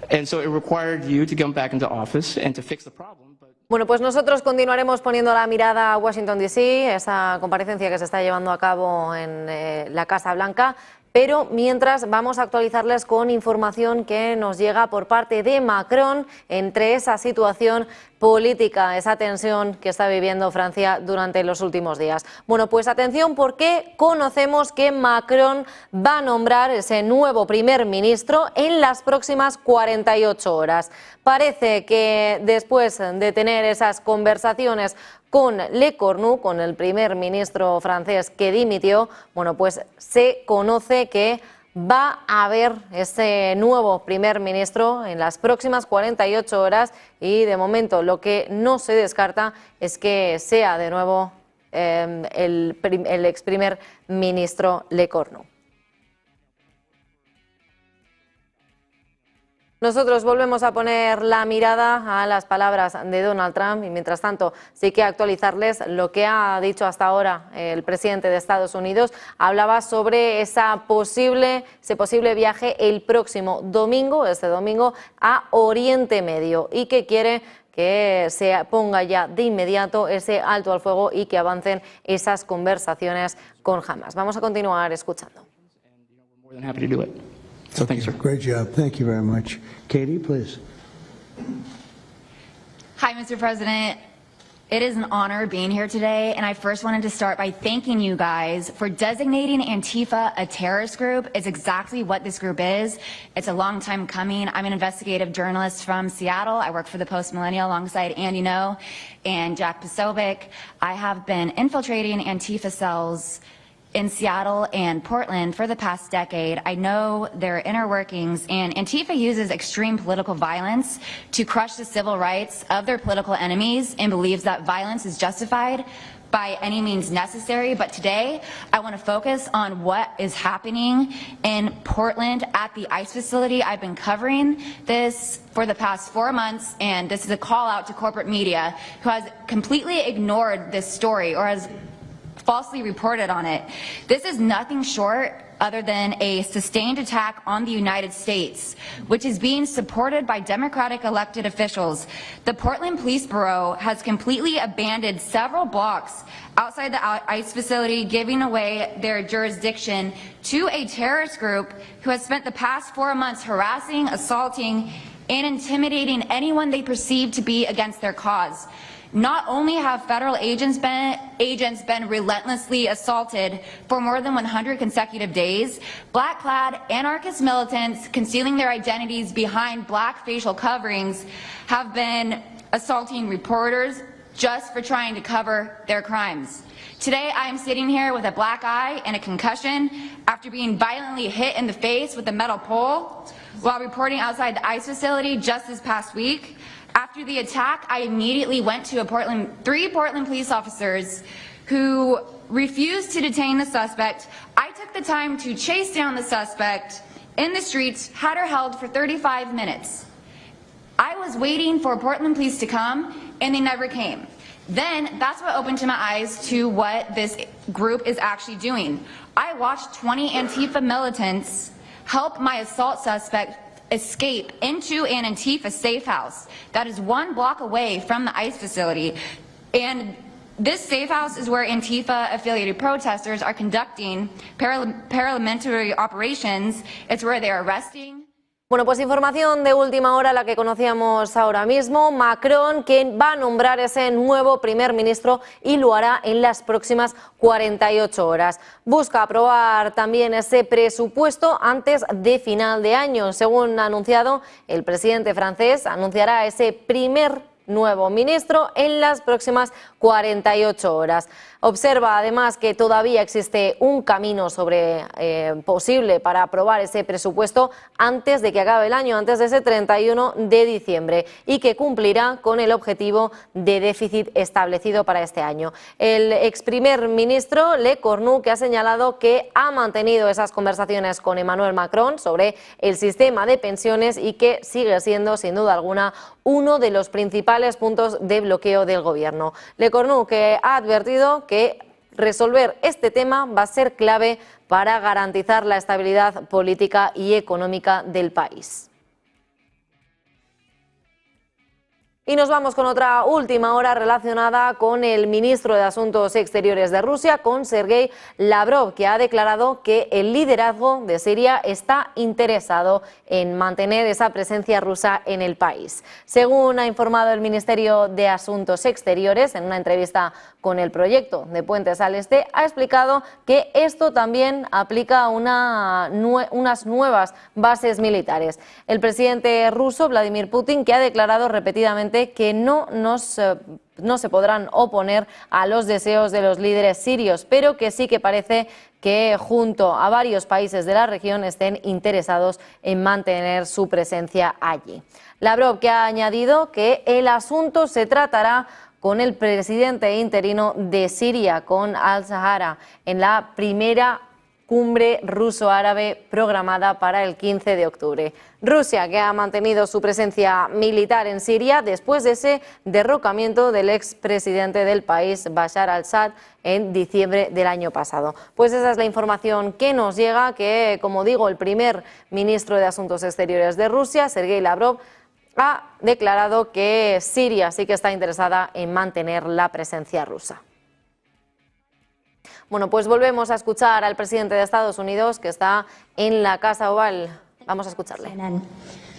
And so it required you to come back into office and to fix the problem. Bueno, pues nosotros continuaremos poniendo la mirada a Washington DC, esa comparecencia que se está llevando a cabo en la Casa Blanca, pero mientras vamos a actualizarles con información que nos llega por parte de Macron entre esa situación política, esa tensión que está viviendo Francia durante los últimos días. Bueno, pues atención porque conocemos que Macron va a nombrar ese nuevo primer ministro en las próximas 48 horas. Parece que después de tener esas conversaciones con Le Cornu, con el primer ministro francés que dimitió, bueno, pues se conoce que va a haber ese nuevo primer ministro en las próximas 48 horas y de momento lo que no se descarta es que sea de nuevo el ex primer ministro Le Cornu. Nosotros volvemos a poner la mirada a las palabras de Donald Trump y mientras tanto sí que actualizarles lo que ha dicho hasta ahora el presidente de Estados Unidos. Hablaba sobre ese posible viaje el próximo domingo, este domingo, a Oriente Medio y que quiere que se ponga ya de inmediato ese alto al fuego y que avancen esas conversaciones con Hamás. Vamos a continuar escuchando. Great job. Thank you very much. Katie, please. Hi, Mr. President. It is an honor being here today, and I first wanted to start by thanking you guys for designating Antifa a terrorist group. It's exactly what this group is. It's a long time coming. I'm an investigative journalist from Seattle. I work for the Post Millennial alongside Andy No and Jack Posobiec. I have been infiltrating Antifa cells in Seattle and Portland for the past decade. I know their inner workings, and Antifa uses extreme political violence to crush the civil rights of their political enemies and believes that violence is justified by any means necessary. But today, I want to focus on what is happening in Portland at the ICE facility. I've been covering this for the past 4 months, and this is a call out to corporate media who has completely ignored this story or has falsely reported on it. This is nothing short other than a sustained attack on the United States, which is being supported by Democratic elected officials. The Portland Police Bureau has completely abandoned several blocks outside the ICE facility, giving away their jurisdiction to a terrorist group who has spent the past 4 months harassing, assaulting, and intimidating anyone they perceive to be against their cause. Not only have federal agents been relentlessly assaulted for more than 100 consecutive days, black-clad anarchist militants concealing their identities behind black facial coverings have been assaulting reporters just for trying to cover their crimes. Today, I am sitting here with a black eye and a concussion after being violently hit in the face with a metal pole while reporting outside the ICE facility just this past week. After the attack, I immediately went to three Portland police officers who refused to detain the suspect. I took the time to chase down the suspect in the streets, had her held for 35 minutes. I was waiting for Portland police to come, and they never came. Then that's what opened to my eyes to what this group is actually doing. I watched 20 Antifa militants help my assault suspect escape into an Antifa safe house that is 1 block away from the ICE facility. And this safe house is where Antifa-affiliated protesters are conducting paramilitary operations. It's where they're arresting. Bueno, pues información de última hora, la que conocíamos ahora mismo. Macron, que va a nombrar ese nuevo primer ministro y lo hará en las próximas 48 horas. Busca aprobar también ese presupuesto antes de final de año. Según ha anunciado, el presidente francés anunciará ese primer nuevo ministro en las próximas 48 horas. Observa además que todavía existe un camino posible para aprobar ese presupuesto antes de que acabe el año, antes de ese 31 de diciembre, y que cumplirá con el objetivo de déficit establecido para este año. El ex primer ministro Le Cornu, que ha señalado que ha mantenido esas conversaciones con Emmanuel Macron sobre el sistema de pensiones y que sigue siendo, sin duda alguna, uno de los principales puntos de bloqueo del gobierno. Le Cornu, que ha advertido que resolver este tema va a ser clave para garantizar la estabilidad política y económica del país. Y nos vamos con otra última hora relacionada con el ministro de Asuntos Exteriores de Rusia, con Sergei Lavrov, que ha declarado que el liderazgo de Siria está interesado en mantener esa presencia rusa en el país. Según ha informado el Ministerio de Asuntos Exteriores en una entrevista con el proyecto de Puentes al Este, ha explicado que esto también aplica a unas nuevas bases militares. El presidente ruso, Vladimir Putin, que ha declarado repetidamente que no se podrán oponer a los deseos de los líderes sirios, pero que sí que parece que junto a varios países de la región estén interesados en mantener su presencia allí. Lavrov, que ha añadido que el asunto se tratará con el presidente interino de Siria, con al-Sahara, en la primera cumbre ruso-árabe programada para el 15 de octubre. Rusia, que ha mantenido su presencia militar en Siria después de ese derrocamiento del expresidente del país, Bashar al-Assad, en diciembre del año pasado. Pues esa es la información que nos llega, que, como digo, el primer ministro de Asuntos Exteriores de Rusia, Sergei Lavrov, ha declarado que Siria sí que está interesada en mantener la presencia rusa. Bueno, pues volvemos a escuchar al presidente de Estados Unidos, que está en la Casa Oval. Vamos a escucharle.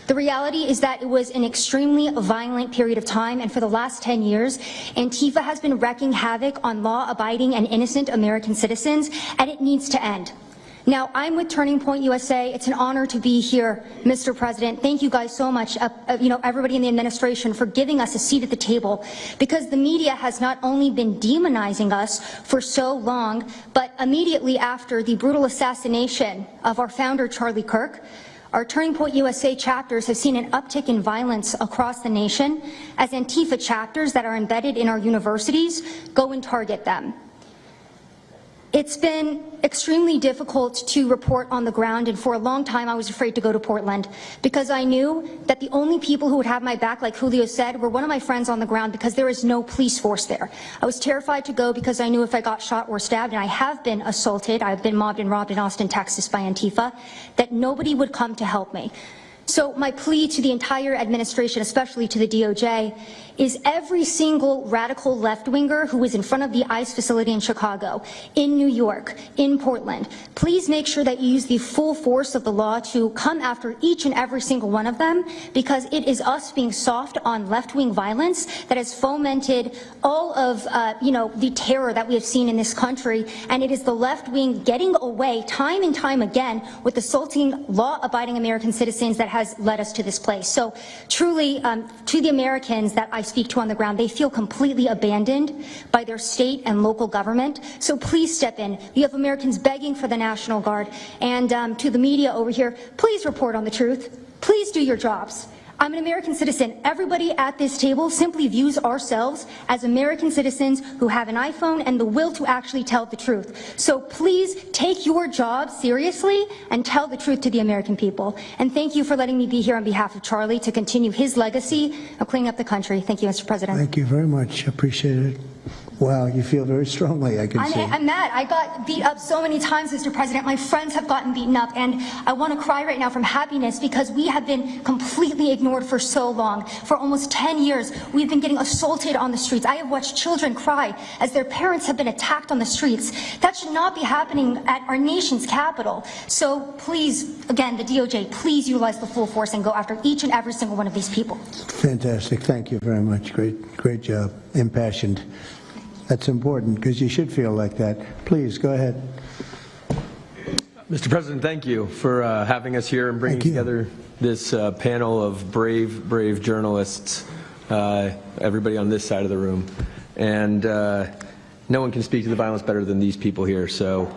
The reality is that it was an extremely violent period of time, and for the last 10 years, Antifa has been wreaking havoc on law-abiding and innocent American citizens, and it needs to end. Now, I'm with Turning Point USA. It's an honor to be here, Mr. President. Thank you guys so much, everybody in the administration, for giving us a seat at the table, because the media has not only been demonizing us for so long, but immediately after the brutal assassination of our founder, Charlie Kirk, our Turning Point USA chapters have seen an uptick in violence across the nation as Antifa chapters that are embedded in our universities go and target them. It's been extremely difficult to report on the ground, and for a long time I was afraid to go to Portland because I knew that the only people who would have my back, like Julio said, were one of my friends on the ground because there is no police force there. I was terrified to go because I knew if I got shot or stabbed, and I have been assaulted, I've been mobbed and robbed in Austin, Texas by Antifa, that nobody would come to help me. So my plea to the entire administration, especially to the DOJ, is every single radical left-winger who is in front of the ICE facility in Chicago, in New York, in Portland, please make sure that you use the full force of the law to come after each and every single one of them, because it is us being soft on left-wing violence that has fomented all of the terror that we have seen in this country, and it is the left-wing getting away time and time again with assaulting law-abiding American citizens that has led us to this place. So truly, to the Americans that I speak to on the ground, they feel completely abandoned by their state and local government. So please step in. You have Americans begging for the National Guard. And to the media over here, please report on the truth. Please do your jobs. I'm an American citizen. Everybody at this table simply views ourselves as American citizens who have an iPhone and the will to actually tell the truth. So please take your job seriously and tell the truth to the American people. And thank you for letting me be here on behalf of Charlie to continue his legacy of cleaning up the country. Thank you, Mr. President. Thank you very much. Appreciate it. Wow, you feel very strongly, I can see. I'm mad. I got beat up so many times, Mr. President. My friends have gotten beaten up, and I want to cry right now from happiness because we have been completely ignored for so long. For almost 10 years, we've been getting assaulted on the streets. I have watched children cry as their parents have been attacked on the streets. That should not be happening at our nation's capital. So please, again, the DOJ, please utilize the full force and go after each and every single one of these people. Fantastic. Thank you very much. Great job. Impassioned. That's important because you should feel like that. Please, go ahead. Mr. President, thank you for having us here and bringing together this panel of brave journalists, everybody on this side of the room. And no one can speak to the violence better than these people here. So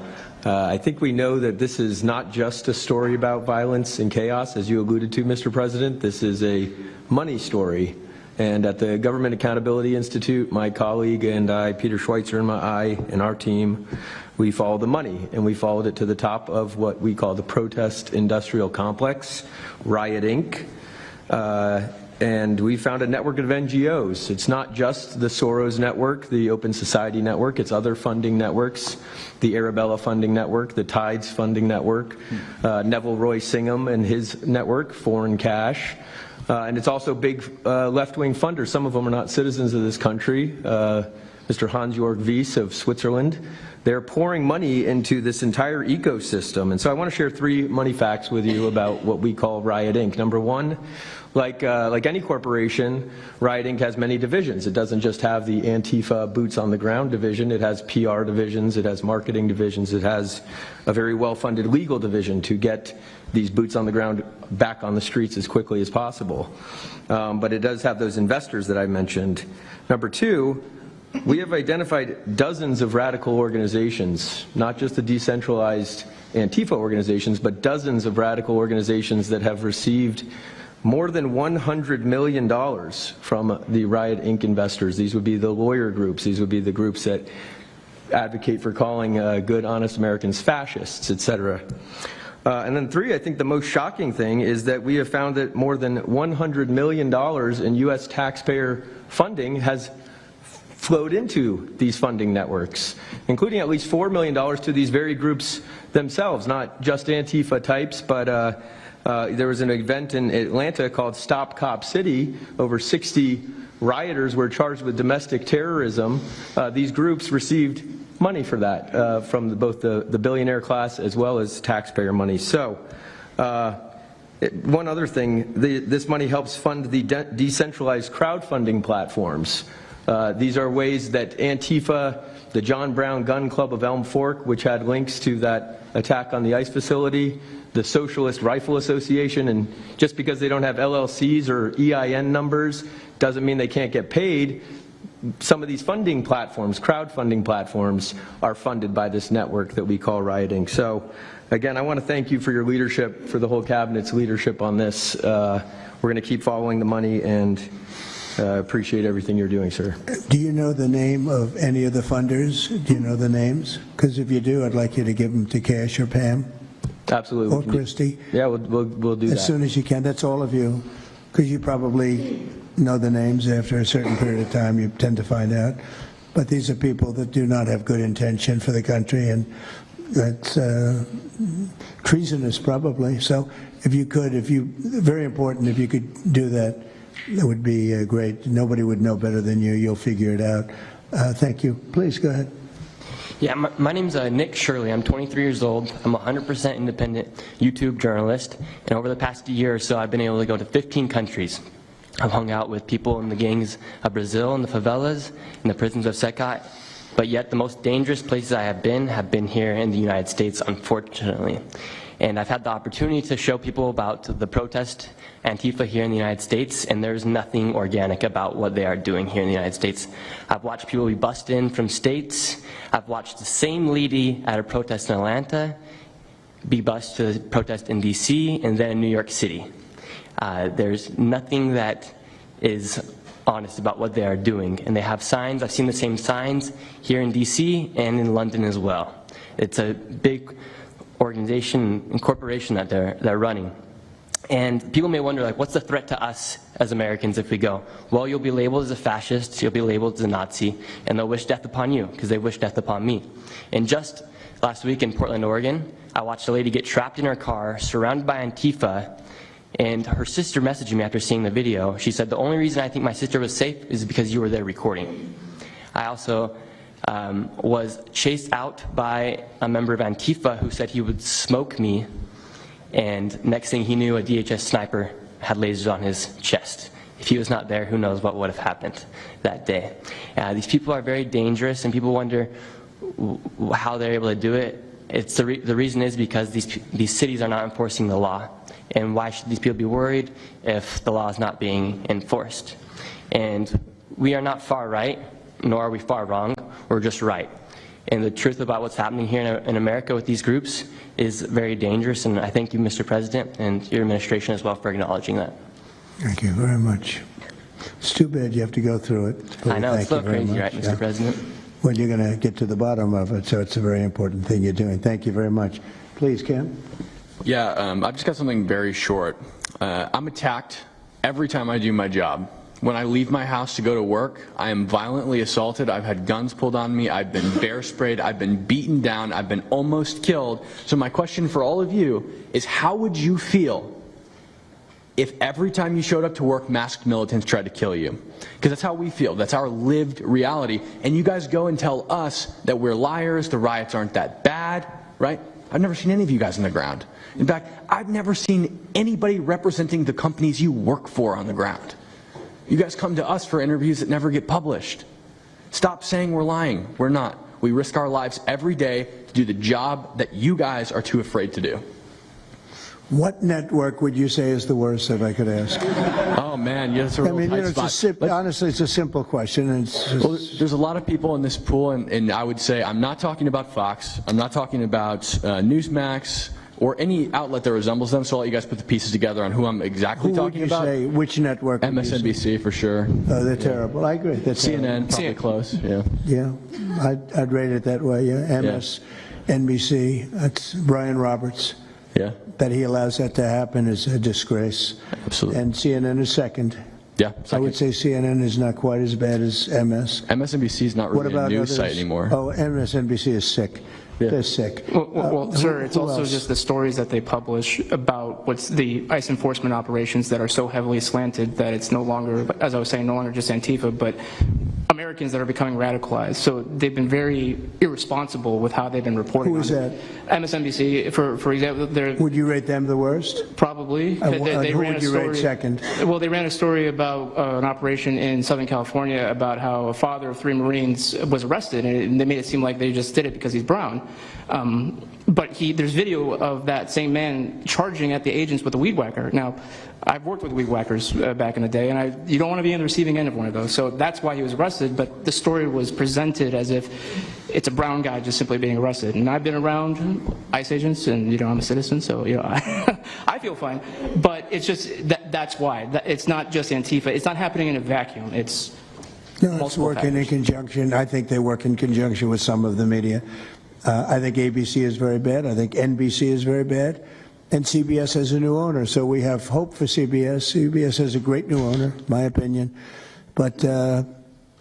I think we know that this is not just a story about violence and chaos, as you alluded to, Mr. President. This is a money story. And at the Government Accountability Institute, my colleague and I, Peter Schweitzer and our team, we followed the money, and we followed it to the top of what we call the protest industrial complex, Riot Inc. And we found a network of NGOs. It's not just the Soros network, the Open Society network, it's other funding networks, the Arabella funding network, the Tides funding network, Neville Roy Singham and his network, Foreign Cash. And it's also big left-wing funders. Some of them are not citizens of this country. Mr. Hans-Jörg Wyss of Switzerland. They're pouring money into this entire ecosystem. And so I want to share 3 money facts with you about what we call Riot Inc. Number 1, like any corporation, Riot Inc. has many divisions. It doesn't just have the Antifa boots on the ground division. It has PR divisions. It has marketing divisions. It has a very well-funded legal division to get these boots on the ground back on the streets as quickly as possible. But it does have those investors that I mentioned. Number 2, we have identified dozens of radical organizations, not just the decentralized Antifa organizations, but dozens of radical organizations that have received more than $100 million from the Riot Inc. investors. These would be the lawyer groups. These would be the groups that advocate for calling good, honest Americans fascists, etc. And then 3, I think the most shocking thing is that we have found that more than $100 million in U.S. taxpayer funding has flowed into these funding networks, including at least $4 million to these very groups themselves, not just Antifa types, but There was an event in Atlanta called Stop Cop City. Over 60 rioters were charged with domestic terrorism. These groups received money for that from both the billionaire class as well as taxpayer money. So one other thing, this money helps fund the decentralized crowdfunding platforms. These are ways that Antifa, the John Brown Gun Club of Elm Fork, which had links to that attack on the ICE facility, the Socialist Rifle Association, and just because they don't have LLCs or EIN numbers doesn't mean they can't get paid. Some of these funding platforms, crowdfunding platforms, are funded by this network that we call rioting. So again, I want to thank you for your leadership, for the whole cabinet's leadership on this. We're going to keep following the money and appreciate everything you're doing, sir. Do you know the name of any of the funders? Do you know the names? Because if you do, I'd like you to give them to Cash or Pam. Absolutely. Or Christy. Yeah, we'll do that. As soon as you can. That's all of you. Because you probably know the names after a certain period of time. You tend to find out. But these are people that do not have good intention for the country, and that's treasonous probably. So if you could, very important, if you could do that, that would be great. Nobody would know better than you. You'll figure it out. Thank you. Please go ahead. Yeah, my name's Nick Shirley. I'm 23 years old. I'm a 100% independent YouTube journalist. And over the past year or so, I've been able to go to 15 countries. I've hung out with people in the gangs of Brazil, in the favelas, in the prisons of Secot. But yet the most dangerous places I have been here in the United States, unfortunately. And I've had the opportunity to show people about the protest Antifa here in the United States, and there's nothing organic about what they are doing here in the United States. I've watched people be bussed in from states. I've watched the same lady at a protest in Atlanta be bussed to a protest in DC and then in New York City. There's nothing that is honest about what they are doing, and they have signs. I've seen the same signs here in DC and in London as well. It's a big organization and corporation that they're running. And people may wonder, like, what's the threat to us as Americans if we go? Well, you'll be labeled as a fascist, you'll be labeled as a Nazi, and they'll wish death upon you, because they wish death upon me. And just last week in Portland, Oregon, I watched a lady get trapped in her car, surrounded by Antifa, and her sister messaged me after seeing the video. She said, the only reason I think my sister was safe is because you were there recording. I also was chased out by a member of Antifa who said he would smoke me, and next thing he knew, a DHS sniper had lasers on his chest. If he was not there, who knows what would have happened that day. These people are very dangerous, and people wonder how they're able to do it. It's the reason is because these cities are not enforcing the law. And why should these people be worried if the law is not being enforced? And we are not far right, nor are we far wrong. We're just right. And the truth about what's happening here in America with these groups is very dangerous, and I thank you, Mr. President, and your administration as well for acknowledging that. Thank you very much. It's too bad you have to go through it. I know, it's a little crazy, right, Mr. President? Well, you're going to get to the bottom of it, so it's a very important thing you're doing. Thank you very much. Please, Cam. Yeah, I've just got something very short. I'm attacked every time I do my job. When I leave my house to go to work, I am violently assaulted. I've had guns pulled on me. I've been bear sprayed. I've been beaten down. I've been almost killed. So my question for all of you is, how would you feel if every time you showed up to work, masked militants tried to kill you? Because that's how we feel. That's our lived reality. And you guys go and tell us that we're liars, the riots aren't that bad, right? I've never seen any of you guys on the ground. In fact, I've never seen anybody representing the companies you work for on the ground. You guys come to us for interviews that never get published. Stop saying we're lying. We're not. We risk our lives every day to do the job that you guys are too afraid to do. What network would you say is the worst, if I could ask? Oh man, yeah, that's a real tight spot. Honestly, it's a simple question. And it's just... Well, there's a lot of people in this pool, and I would say I'm not talking about Fox. I'm not talking about Newsmax or any outlet that resembles them. So I'll let you guys put the pieces together on who I'm exactly talking about. Who would you say? Which network? MSNBC for sure. Oh, they're terrible. I agree. That's CNN, probably close. Yeah. Yeah, I'd rate it that way. Yeah, MSNBC. That's Brian Roberts. Yeah. That he allows that to happen is a disgrace. Absolutely. And CNN is second. Yeah, second. I would say CNN is not quite as bad as MS. MSNBC is not really a news site anymore. Oh, MSNBC is sick. They're sick. Well, sir, it's also else? just the stories that they publish about what's the ICE enforcement operations that are so heavily slanted that it's no longer, as I was saying, no longer just Antifa, but Americans that are becoming radicalized. So they've been very irresponsible with how they've been reporting. Who is on that? MSNBC, for example, they're... Would you rate them the worst? Probably. Who would you rate second? Well, they ran a story about an operation in Southern California about how a father of 3 Marines was arrested, and they made it seem like they just did it because he's brown. But there's video of that same man charging at the agents with a weed whacker. Now, I've worked with weed whackers back in the day, and you don't want to be on the receiving end of one of those. So that's why he was arrested, but the story was presented as if it's a brown guy just simply being arrested. And I've been around ICE agents, and I'm a citizen, so I feel fine. But it's just that's why. It's not just Antifa. It's not happening in a vacuum. It's working in conjunction. I think they work in conjunction with some of the media. I think ABC is very bad. I think NBC is very bad. And CBS has a new owner, so we have hope for CBS. CBS has a great new owner, my opinion. But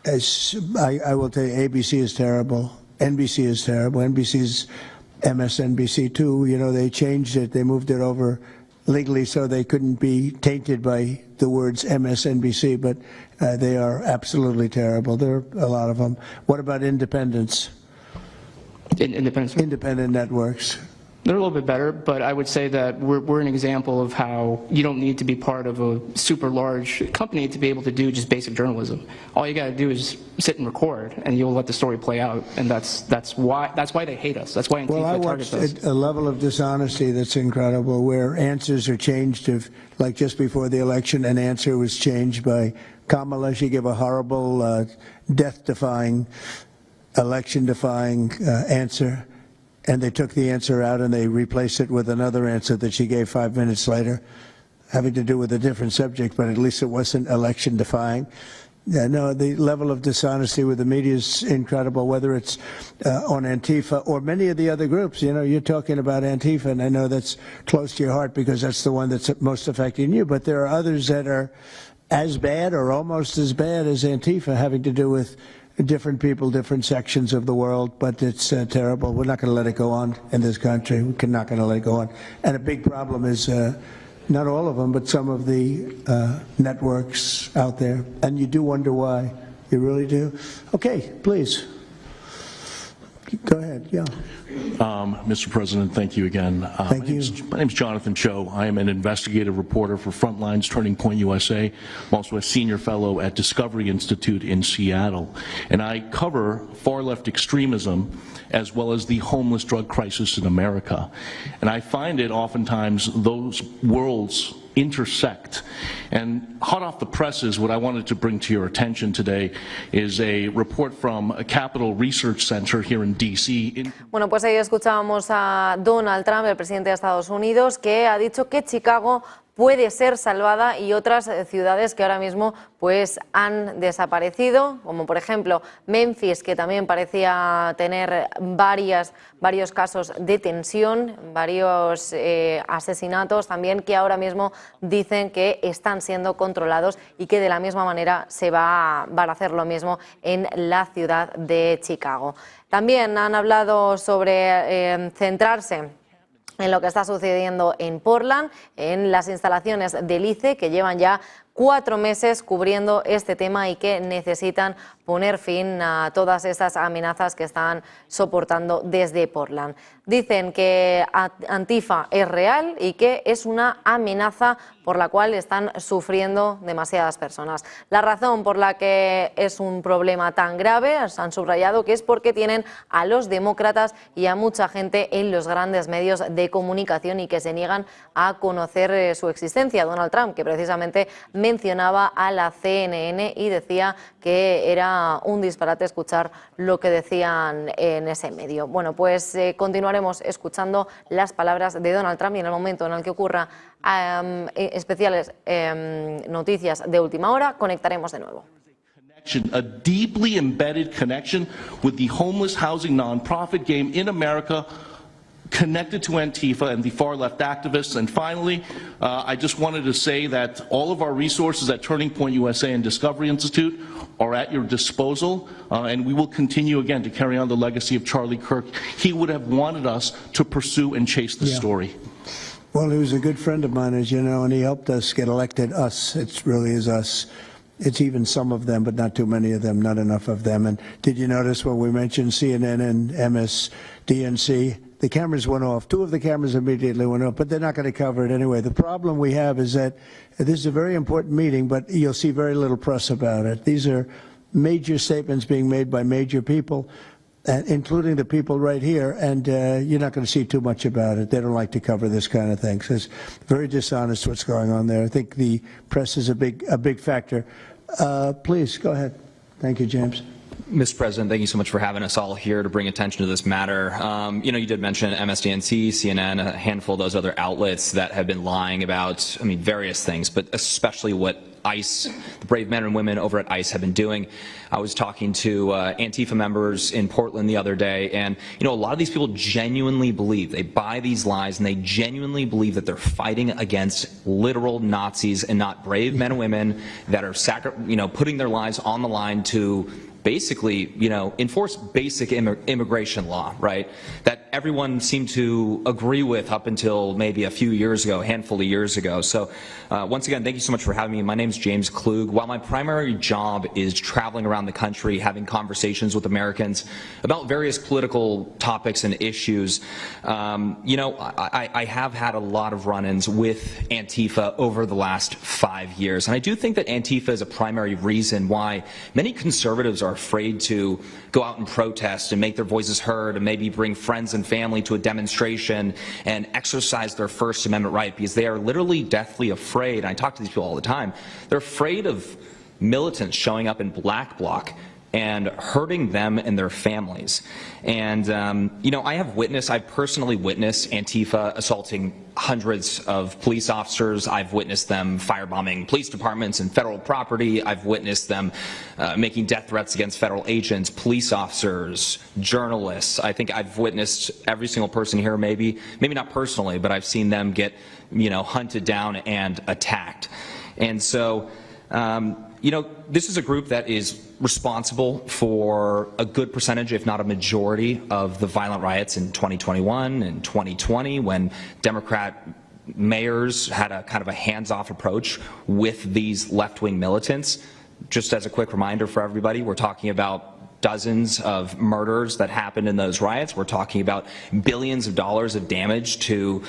as I will tell you, ABC is terrible. NBC is terrible. NBC's MSNBC too. They changed it. They moved it over legally so they couldn't be tainted by the words MSNBC, but they are absolutely terrible. There are a lot of them. What about independents? Independent networks. They're a little bit better, but I would say that we're an example of how you don't need to be part of a super large company to be able to do just basic journalism. All you got to do is sit and record, and you'll let the story play out. And that's why they hate us. That's why Antifa targets us. Well, I watched a level of dishonesty that's incredible, where answers are changed. Like just before the election, an answer was changed by Kamala. She gave a horrible, death-defying, election-defying answer. And they took the answer out and they replaced it with another answer that she gave 5 minutes later, having to do with a different subject, but at least it wasn't election-defying. No, the level of dishonesty with the media is incredible, whether it's on Antifa or many of the other groups. You're talking about Antifa, and I know that's close to your heart because that's the one that's most affecting you, but there are others that are as bad or almost as bad as Antifa, having to do with different people, different sections of the world, but it's terrible. We're not going to let it go on in this country. We're not going to let it go on. And a big problem is not all of them, but some of the networks out there. And you do wonder why. You really do. Okay, please. Go ahead, yeah. Mr. President, thank you again. Thank you. My name is Jonathan Cho. I am an investigative reporter for Frontlines Turning Point USA. I'm also a senior fellow at Discovery Institute in Seattle. And I cover far-left extremism as well as the homeless drug crisis in America. And I find it oftentimes those worlds intersect. And hot off the presses, what I wanted to bring to your attention today is a report from a Capital Research Center here in D.C. Bueno, pues ahí escuchábamos a Donald Trump, el presidente de Estados Unidos, que ha dicho que Chicago puede ser salvada y otras ciudades que ahora mismo pues han desaparecido, como por ejemplo Memphis, que también parecía tener varios casos de tensión, varios asesinatos también, que ahora mismo dicen que están siendo controlados y que de la misma manera se van a hacer lo mismo en la ciudad de Chicago. También han hablado sobre centrarse en lo que está sucediendo en Portland, en las instalaciones del ICE, que llevan ya 4 meses cubriendo este tema y que necesitan poner fin a todas estas amenazas que están soportando desde Portland. Dicen que Antifa es real y que es una amenaza por la cual están sufriendo demasiadas personas. La razón por la que es un problema tan grave, han subrayado que es porque tienen a los demócratas y a mucha gente en los grandes medios de comunicación y que se niegan a conocer su existencia. Donald Trump, que precisamente mencionaba a la CNN y decía que era un disparate escuchar lo que decían en ese medio. Bueno, pues continuaremos escuchando las palabras de Donald Trump y en el momento en el que ocurra especiales noticias de última hora, conectaremos de nuevo. A deeply embedded connection with the homeless housing nonprofit game in America, connected to Antifa and the far-left activists. And finally, I just wanted to say that all of our resources at Turning Point USA and Discovery Institute are at your disposal, and we will continue again to carry on the legacy of Charlie Kirk. He would have wanted us to pursue and chase the story. Well, he was a good friend of mine, as you know, and he helped us get elected. Us, it really is us. It's even some of them, but not too many of them, not enough of them. And did you notice when we mentioned CNN and MSDNC, the cameras went off. 2 of the cameras immediately went off, but they're not going to cover it anyway. The problem we have is that this is a very important meeting, but you'll see very little press about it. These are major statements being made by major people, including the people right here, and you're not going to see too much about it. They don't like to cover this kind of thing. So it's very dishonest what's going on there. I think the press is a big factor. Please, go ahead. Thank you, James. Mr. President, thank you so much for having us all here to bring attention to this matter. You know, you did mention MSDNC, CNN, a handful of those other outlets that have been lying about, I mean, various things, but especially what ICE, the brave men and women over at ICE have been doing. I was talking to Antifa members in Portland the other day, and you know, a lot of these people genuinely believe, they buy these lies, and they genuinely believe that they're fighting against literal Nazis and not brave men and women that are putting their lives on the line to basically, you know, enforce basic immigration law, right? That everyone seemed to agree with up until maybe a few years ago, a handful of years ago. So once again, thank you so much for having me. My name is James Klug. While my primary job is traveling around the country, having conversations with Americans about various political topics and issues, you know, I have had a lot of run-ins with Antifa over the last 5 years. And I do think that Antifa is a primary reason why many conservatives are afraid to go out and protest and make their voices heard and maybe bring friends and family to a demonstration and exercise their First Amendment right, because they are literally deathly afraid. And I talk to these people all the time. They're afraid of militants showing up in black bloc and hurting them and their families. And, you know, I've personally witnessed Antifa assaulting hundreds of police officers. I've witnessed them firebombing police departments and federal property. I've witnessed them making death threats against federal agents, police officers, journalists. I think I've witnessed every single person here, maybe not personally, but I've seen them get, you know, hunted down and attacked. And so, you know, this is a group that is responsible for a good percentage, if not a majority, of the violent riots in 2021 and 2020 when Democrat mayors had a kind of a hands-off approach with these left-wing militants. Just as a quick reminder for everybody, we're talking about dozens of murders that happened in those riots. We're talking about billions of dollars of damage to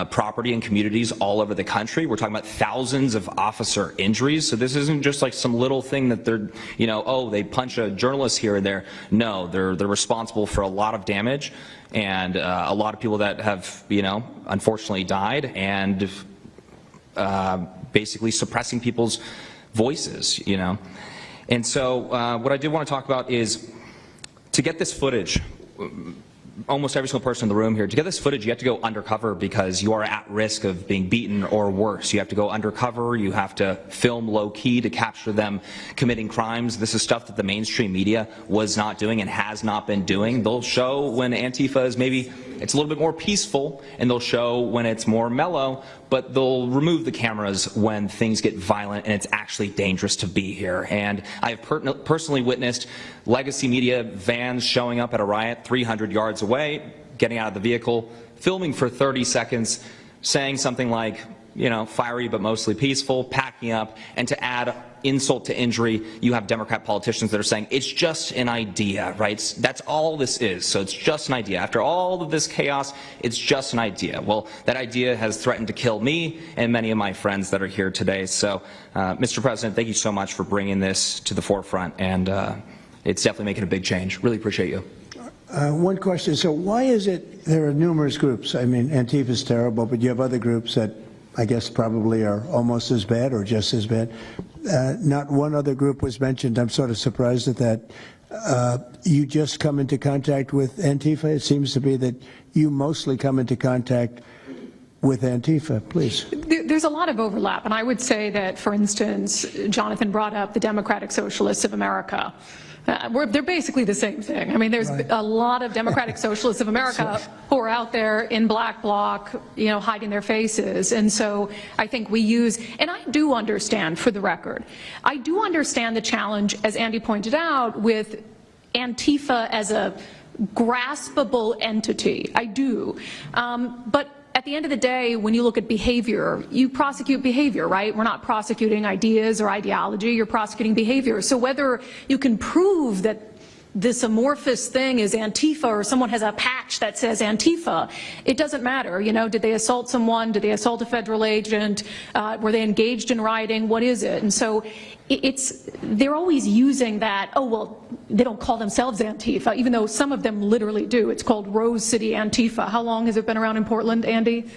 property and communities all over the country. We're talking about thousands of officer injuries. So this isn't just like some little thing that they're, you know, oh, they punch a journalist here and there. No, they're responsible for a lot of damage and a lot of people that have, you know, unfortunately died and basically suppressing people's voices, you know. And so what I did want to talk about is to get this footage, almost every single person in the room here, to get this footage, you have to go undercover because you are at risk of being beaten or worse. You have to go undercover. You have to film low-key to capture them committing crimes. This is stuff that the mainstream media was not doing and has not been doing. They'll show when Antifa is maybe it's a little bit more peaceful, and they'll show when it's more mellow, but they'll remove the cameras when things get violent and it's actually dangerous to be here. And I have personally witnessed legacy media vans showing up at a riot 300 yards away, getting out of the vehicle, filming for 30 seconds, saying something like, you know, fiery but mostly peaceful, packing up, and to add insult to injury, you have Democrat politicians that are saying it's just an idea, right? That's all this is, so it's just an idea. After all of this chaos, it's just an idea. Well, that idea has threatened to kill me and many of my friends that are here today. So, Mr. President, thank you so much for bringing this to the forefront, and it's definitely making a big change. Really appreciate you. One question, so why is it there are numerous groups? I mean, Antifa is terrible, but you have other groups that I guess probably are almost as bad or just as bad. Not one other group was mentioned. I'm sort of surprised at that. You just come into contact with Antifa? It seems to be that you mostly come into contact with Antifa. Please. there's a lot of overlap, and I would say that, for instance, Jonathan brought up the Democratic Socialists of America. They're basically the same thing. I mean, there's a lot of Democratic Socialists of America who are out there in black bloc, you know, hiding their faces. And so I think we use, and I do understand, for the record, I do understand the challenge, as Andy pointed out, with Antifa as a graspable entity. I do. But at the end of the day, when you look at behavior, you prosecute behavior, right? We're not prosecuting ideas or ideology, you're prosecuting behavior. So whether you can prove that this amorphous thing is Antifa or someone has a patch that says Antifa, it doesn't matter. You know, did they assault someone? Did they assault a federal agent? Were they engaged in rioting? What is it? And so they're always using that, oh, well, they don't call themselves Antifa, even though some of them literally do. It's called Rose City Antifa. How long has it been around in Portland, Andy?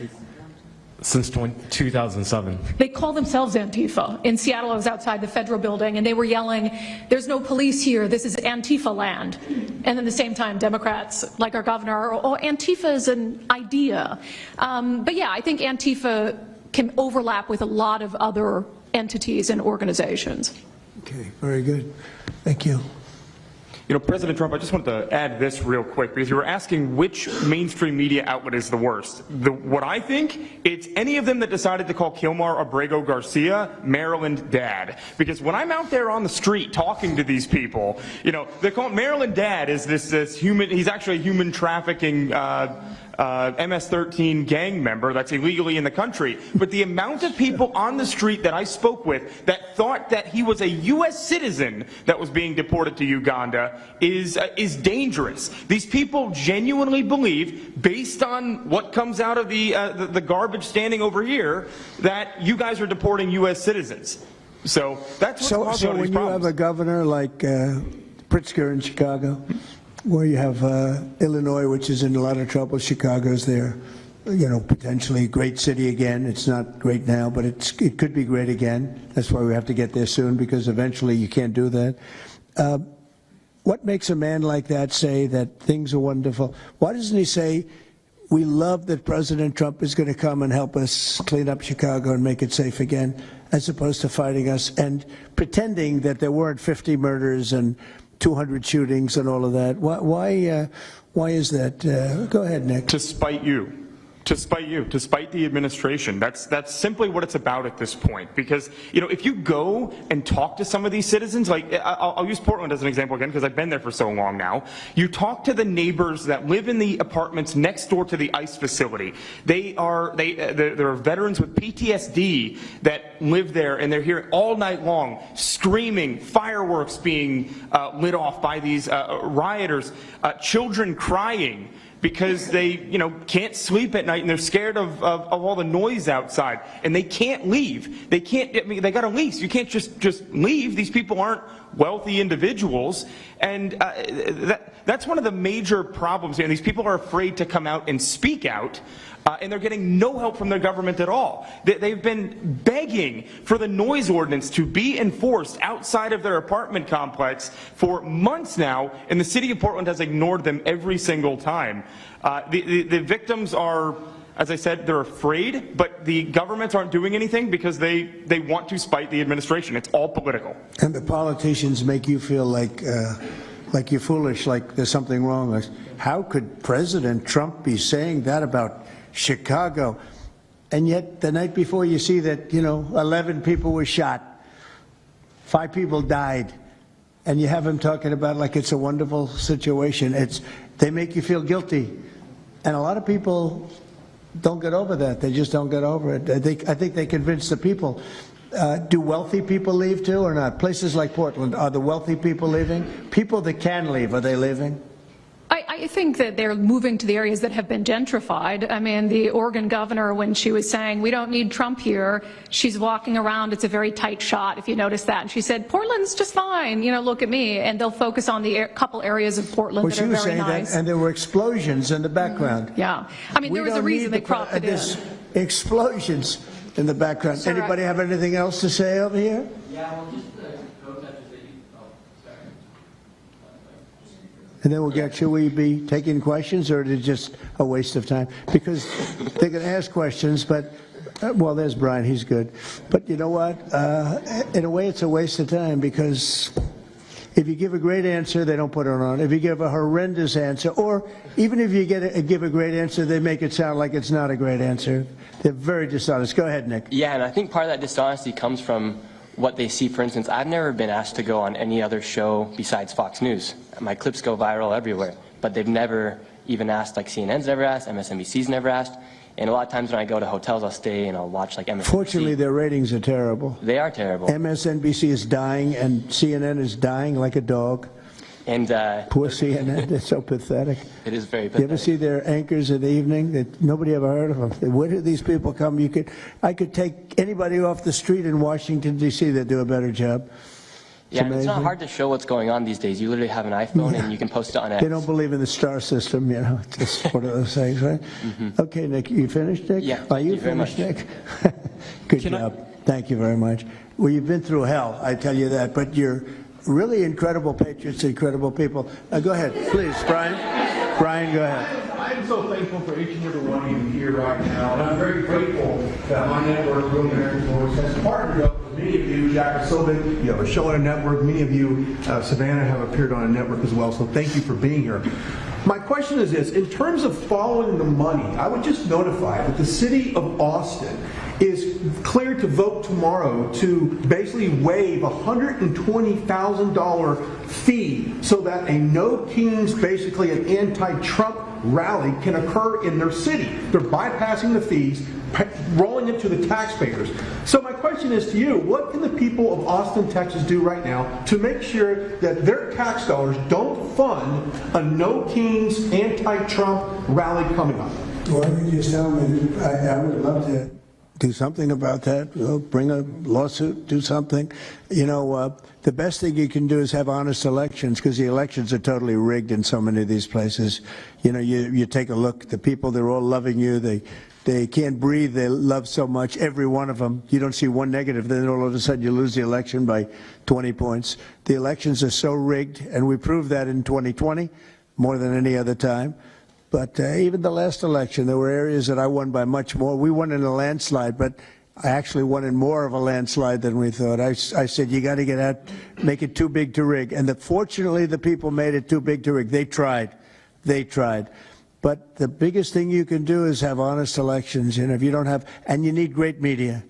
Since 2007. They call themselves Antifa. In Seattle, I was outside the federal building, and they were yelling, there's no police here, this is Antifa land. And then at the same time, Democrats, like our governor, oh, Antifa is an idea. But yeah, I think Antifa can overlap with a lot of other entities and organizations. Okay, very good. Thank you. You know, President Trump, I just wanted to add this real quick, because you were asking which mainstream media outlet is the worst. What I think, it's any of them that decided to call Kilmar Abrego Garcia Maryland Dad. Because when I'm out there on the street talking to these people, you know, they call Maryland Dad is this human, he's actually a human trafficking MS-13 gang member that's illegally in the country. But the amount of people on the street that I spoke with that thought that he was a U.S. citizen that was being deported to Uganda is dangerous. These people genuinely believe, based on what comes out of the garbage standing over here, that you guys are deporting U.S. citizens. So that's what's causing all these problems. So when you have a governor like Pritzker in Chicago, where you have Illinois, which is in a lot of trouble, Chicago's there, you know, potentially a great city again. It's not great now, but it could be great again. That's why we have to get there soon, because eventually you can't do that. What makes a man like that say that things are wonderful? Why doesn't he say, we love that President Trump is going to come and help us clean up Chicago and make it safe again, as opposed to fighting us and pretending that there weren't 50 murders and 200 shootings and all of that? Why is that? Go ahead, Nick. To spite you. To spite you, to spite the administration. That's simply what it's about at this point. Because, you know, if you go and talk to some of these citizens, like I'll use Portland as an example again because I've been there for so long now. You talk to the neighbors that live in the apartments next door to the ICE facility. There are veterans with PTSD that live there, and they're here all night long screaming, fireworks being lit off by these rioters, children crying because they, you know, can't sleep at night and they're scared of all the noise outside, and they can't leave. They can't. I mean, they got a lease. You can't just leave. These people aren't wealthy individuals, and that's one of the major problems here. And these people are afraid to come out and speak out. And they're getting no help from their government at all. They've been begging for the noise ordinance to be enforced outside of their apartment complex for months now, and the city of Portland has ignored them every single time. The victims are, as I said, they're afraid, but the governments aren't doing anything because they want to spite the administration. It's all political. And the politicians make you feel like you're foolish, like there's something wrong. Like, how could President Trump be saying that about Chicago? And yet the night before you see that, you know, 11 people were shot, 5 people died, and you have him talking about like it's a wonderful situation. They make you feel guilty. And a lot of people don't get over that. They just don't get over it. I think they convince the people. Do wealthy people leave too or not? Places like Portland, are the wealthy people leaving? People that can leave, are they leaving? I think that they're moving to the areas that have been gentrified. I mean, the Oregon governor, when she was saying, we don't need Trump here, she's walking around, it's a very tight shot, if you notice that. And she said, Portland's just fine, you know, look at me. And they'll focus on the couple areas of Portland that are very nice. Well, she was saying that, and there were explosions in the background. Yeah. I mean, there was a reason they cropped it in. Explosions in the background. Sir, anybody have anything else to say over here? Yeah, well, just the protesters that you... Oh, sorry. And then we'll get, should we be taking questions, or is it just a waste of time? Because they can ask questions, but, well, there's Brian, he's good. But you know what? In a way, it's a waste of time, because if you give a great answer, they don't put it on. If you give a horrendous answer, or even if you give a great answer, they make it sound like it's not a great answer. They're very dishonest. Go ahead, Nick. Yeah, and I think part of that dishonesty comes from what they see. For instance, I've never been asked to go on any other show besides Fox News. My clips go viral everywhere, but they've never even asked, like CNN's never asked, MSNBC's never asked. And a lot of times when I go to hotels, I'll stay and I'll watch like MSNBC. Fortunately, their ratings are terrible. They are terrible. MSNBC is dying, and CNN is dying like a dog. And poor CNN, they're so pathetic. It is very pathetic. You ever see their anchors in the evening? That nobody ever heard of them. Where do these people come? I could take anybody off the street in Washington, D.C. that do a better job. Yeah, it's not hard to show what's going on these days. You literally have an iPhone and you can post it on X. They don't believe in the star system, you know. It's just one of those things, right? Okay, Nick, you finished, Nick? Yeah. Are you finished, Nick? Good job. Thank you very much. Well, you've been through hell, I tell you that, but you're really incredible patriots, incredible people. Go ahead, please, Brian. Brian, go ahead. I'm so thankful for each and every one of you here right now, and I'm very grateful that my network, Real American Voice, has partnered up with many of you. Jack and Sylvan, you have a show on a network. Many of you, Savannah, have appeared on a network as well, so thank you for being here. My question is this: in terms of following the money, I would just notify that the city of Austin is cleared to vote tomorrow to basically waive a $120,000 fee so that a No Kings, basically an anti-Trump rally, can occur in their city. They're bypassing the fees, rolling it to the taxpayers. So my question is to you: what can the people of Austin, Texas do right now to make sure that their tax dollars don't fund a No Kings anti-Trump rally coming up? Well, you just tell me. I would love to do something about that. You know, bring a lawsuit, do something. You know, the best thing you can do is have honest elections, because the elections are totally rigged in so many of these places. You know, you take a look. The people, they're all loving you. They can't breathe. They love so much, every one of them. You don't see one negative. Then all of a sudden you lose the election by 20 points. The elections are so rigged, and we proved that in 2020 more than any other time. But even the last election, there were areas that I won by much more. We won in a landslide, but I actually won in more of a landslide than we thought. I said, you got to get out, make it too big to rig. And fortunately, the people made it too big to rig. They tried. They tried. But the biggest thing you can do is have honest elections. You know, if you don't have, and you need great media.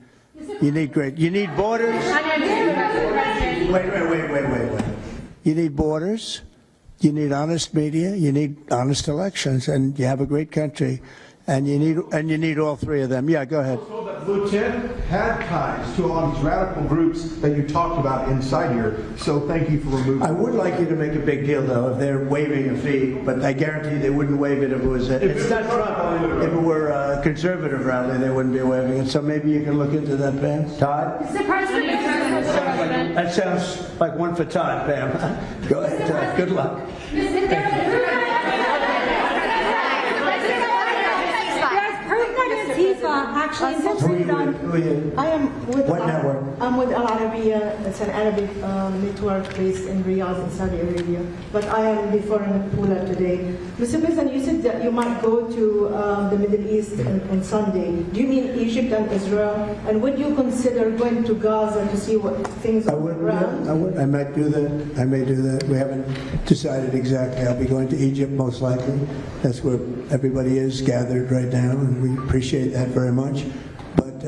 You need borders. Wait. You need borders. You need honest media, you need honest elections, and you have a great country, and you need all three of them. Yeah, go ahead. Also, that Lieutenant had ties to all these radical groups that you talked about inside here, so thank you for removing. I would like you to make a big deal, though, if they're waiving a fee, but I guarantee they wouldn't waive it if it was it's not Trump. If it were a conservative rally, they wouldn't be waiving it. So maybe you can look into that, Pam. Todd? Mr. President. That sounds like one for Todd, Pam. Go ahead, Todd. Good luck. Actually infiltrated on. I am with what network? I'm with Al Arabiya. It's an Arabic network based in Riyadh in Saudi Arabia. But I am before in Pula today. Mr. President, you said that you might go to the Middle East on Sunday. Do you mean Egypt and Israel? And would you consider going to Gaza to see what things are on the ground? I might do that. I may do that. We haven't decided exactly. I'll be going to Egypt most likely. That's where everybody is gathered right now, and we appreciate that very much. But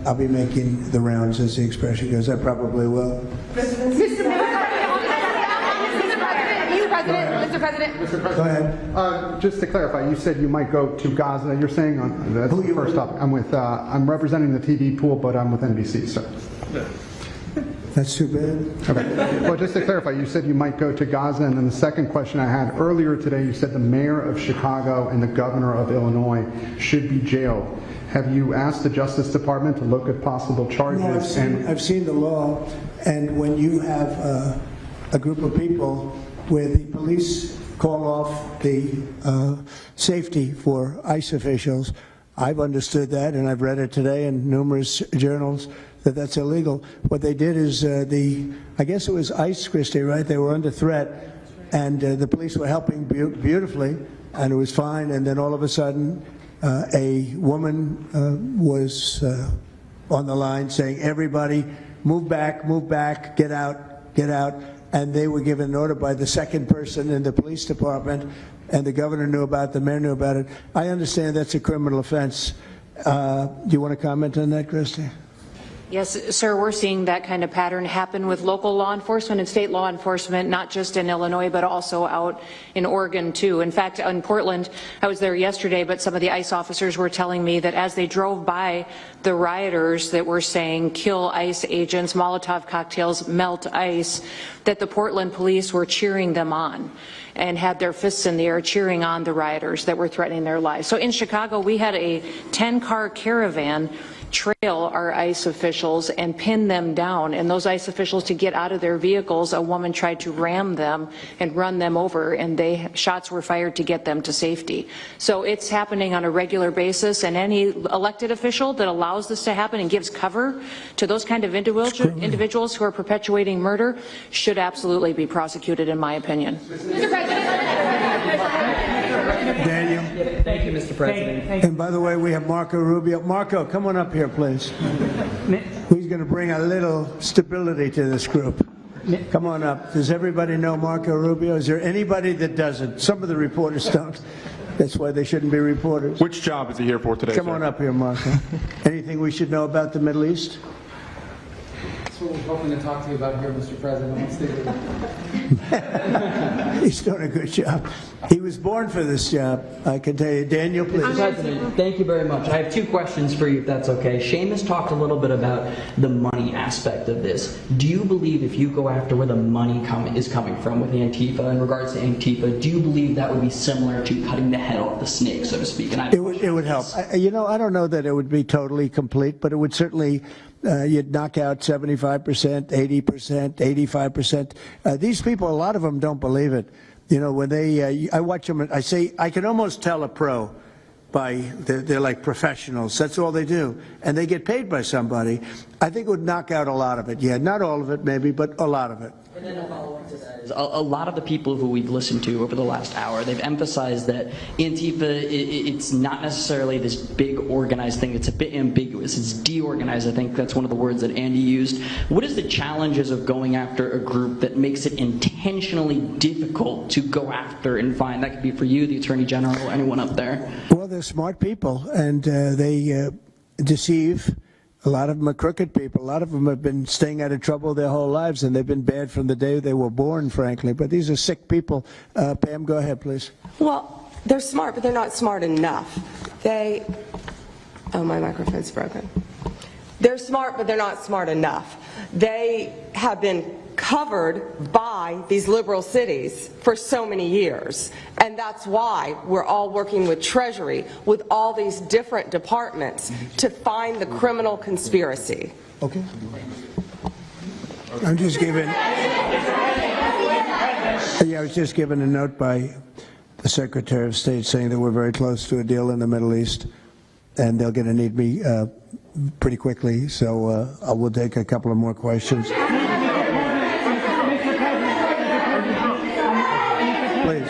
I'll be making the rounds, as the expression goes. I probably will. Mr. President. Go ahead. Just to clarify, you said you might go to Gaza. You're saying that's the first topic. I'm representing the TV pool, but I'm with NBC, so. That's too bad. Okay. Well, just to clarify, you said you might go to Gaza, and then the second question I had earlier today, you said the mayor of Chicago and the governor of Illinois should be jailed. Have you asked the Justice Department to look at possible charges? No, I've seen the law, and when you have a group of people where the police call off the safety for ICE officials, I've understood that, and I've read it today in numerous journals, that's illegal. What they did is I guess it was ICE, Christie, right? They were under threat, and the police were helping beautifully, and it was fine, and then all of a sudden, a woman was on the line saying, everybody, move back, get out, and they were given an order by the second person in the police department, and the governor knew about it, the mayor knew about it. I understand that's a criminal offense. Do you want to comment on that, Christy? Yes, sir, we're seeing that kind of pattern happen with local law enforcement and state law enforcement, not just in Illinois, but also out in Oregon, too. In fact, in Portland, I was there yesterday, but some of the ICE officers were telling me that as they drove by the rioters that were saying, kill ICE agents, Molotov cocktails, melt ICE, that the Portland police were cheering them on and had their fists in the air cheering on the rioters that were threatening their lives. So in Chicago, we had a 10-car caravan trail our ICE officials and pin them down, and those ICE officials, to get out of their vehicles, a woman tried to ram them and run them over, and shots were fired to get them to safety. So it's happening on a regular basis, and any elected official that allows this to happen and gives cover to those kind of individuals who are perpetuating murder should absolutely be prosecuted, in my opinion. Mr. President. Daniel. Thank you, Mr. President. And by the way, we have Marco Rubio. Marco, come on up here, please. He's going to bring a little stability to this group. Come on up. Does everybody know Marco Rubio? Is there anybody that doesn't? Some of the reporters don't. That's why they shouldn't be reporters. Which job is he here for today, Come sir? on up here, Marco. Anything we should know about the Middle East? That's what we're hoping to talk to you about here, Mr. President. Let's stay with He's doing a good job. He was born for this job, I can tell you. Daniel, please. Mr. President, thank you very much. I have two questions for you, if that's okay. Seamus talked a little bit about the money aspect of this. Do you believe if you go after where the money is coming from with Antifa, in regards to Antifa, do you believe that would be similar to cutting the head off the snake, so to speak? And it would help. You know, I don't know that it would be totally complete, but it would certainly, you'd knock out 75%, 80%, 85%. These people, a lot of them don't believe it. You know, when they, I watch them, I say, I can almost tell a pro by, they're like professionals. That's all they do. And they get paid by somebody. I think it would knock out a lot of it. Yeah, not all of it maybe, but a lot of it. And then a follow-up to that is a lot of the people who we've listened to over the last hour, they've emphasized that Antifa, it's not necessarily this big organized thing. It's a bit ambiguous. It's deorganized. I think that's one of the words that Andy used. What is the challenges of going after a group that makes it intentionally difficult to go after and find? That could be for you, the Attorney General, anyone up there. Well, they're smart people, and they deceive. A lot of them are crooked people. A lot of them have been staying out of trouble their whole lives, and they've been bad from the day they were born, frankly. But these are sick people. Pam, go ahead, please. Well, they're smart, but they're not smart enough. Oh, my microphone's broken. They're smart, but they're not smart enough. They have been covered by these liberal cities for so many years, and that's why we're all working with Treasury, with all these different departments to find the criminal conspiracy. Okay. I'm just giving. Yeah, I was just given a note by the Secretary of State saying that we're very close to a deal in the Middle East, and they're going to need me pretty quickly. So I will take a couple of more questions. Please.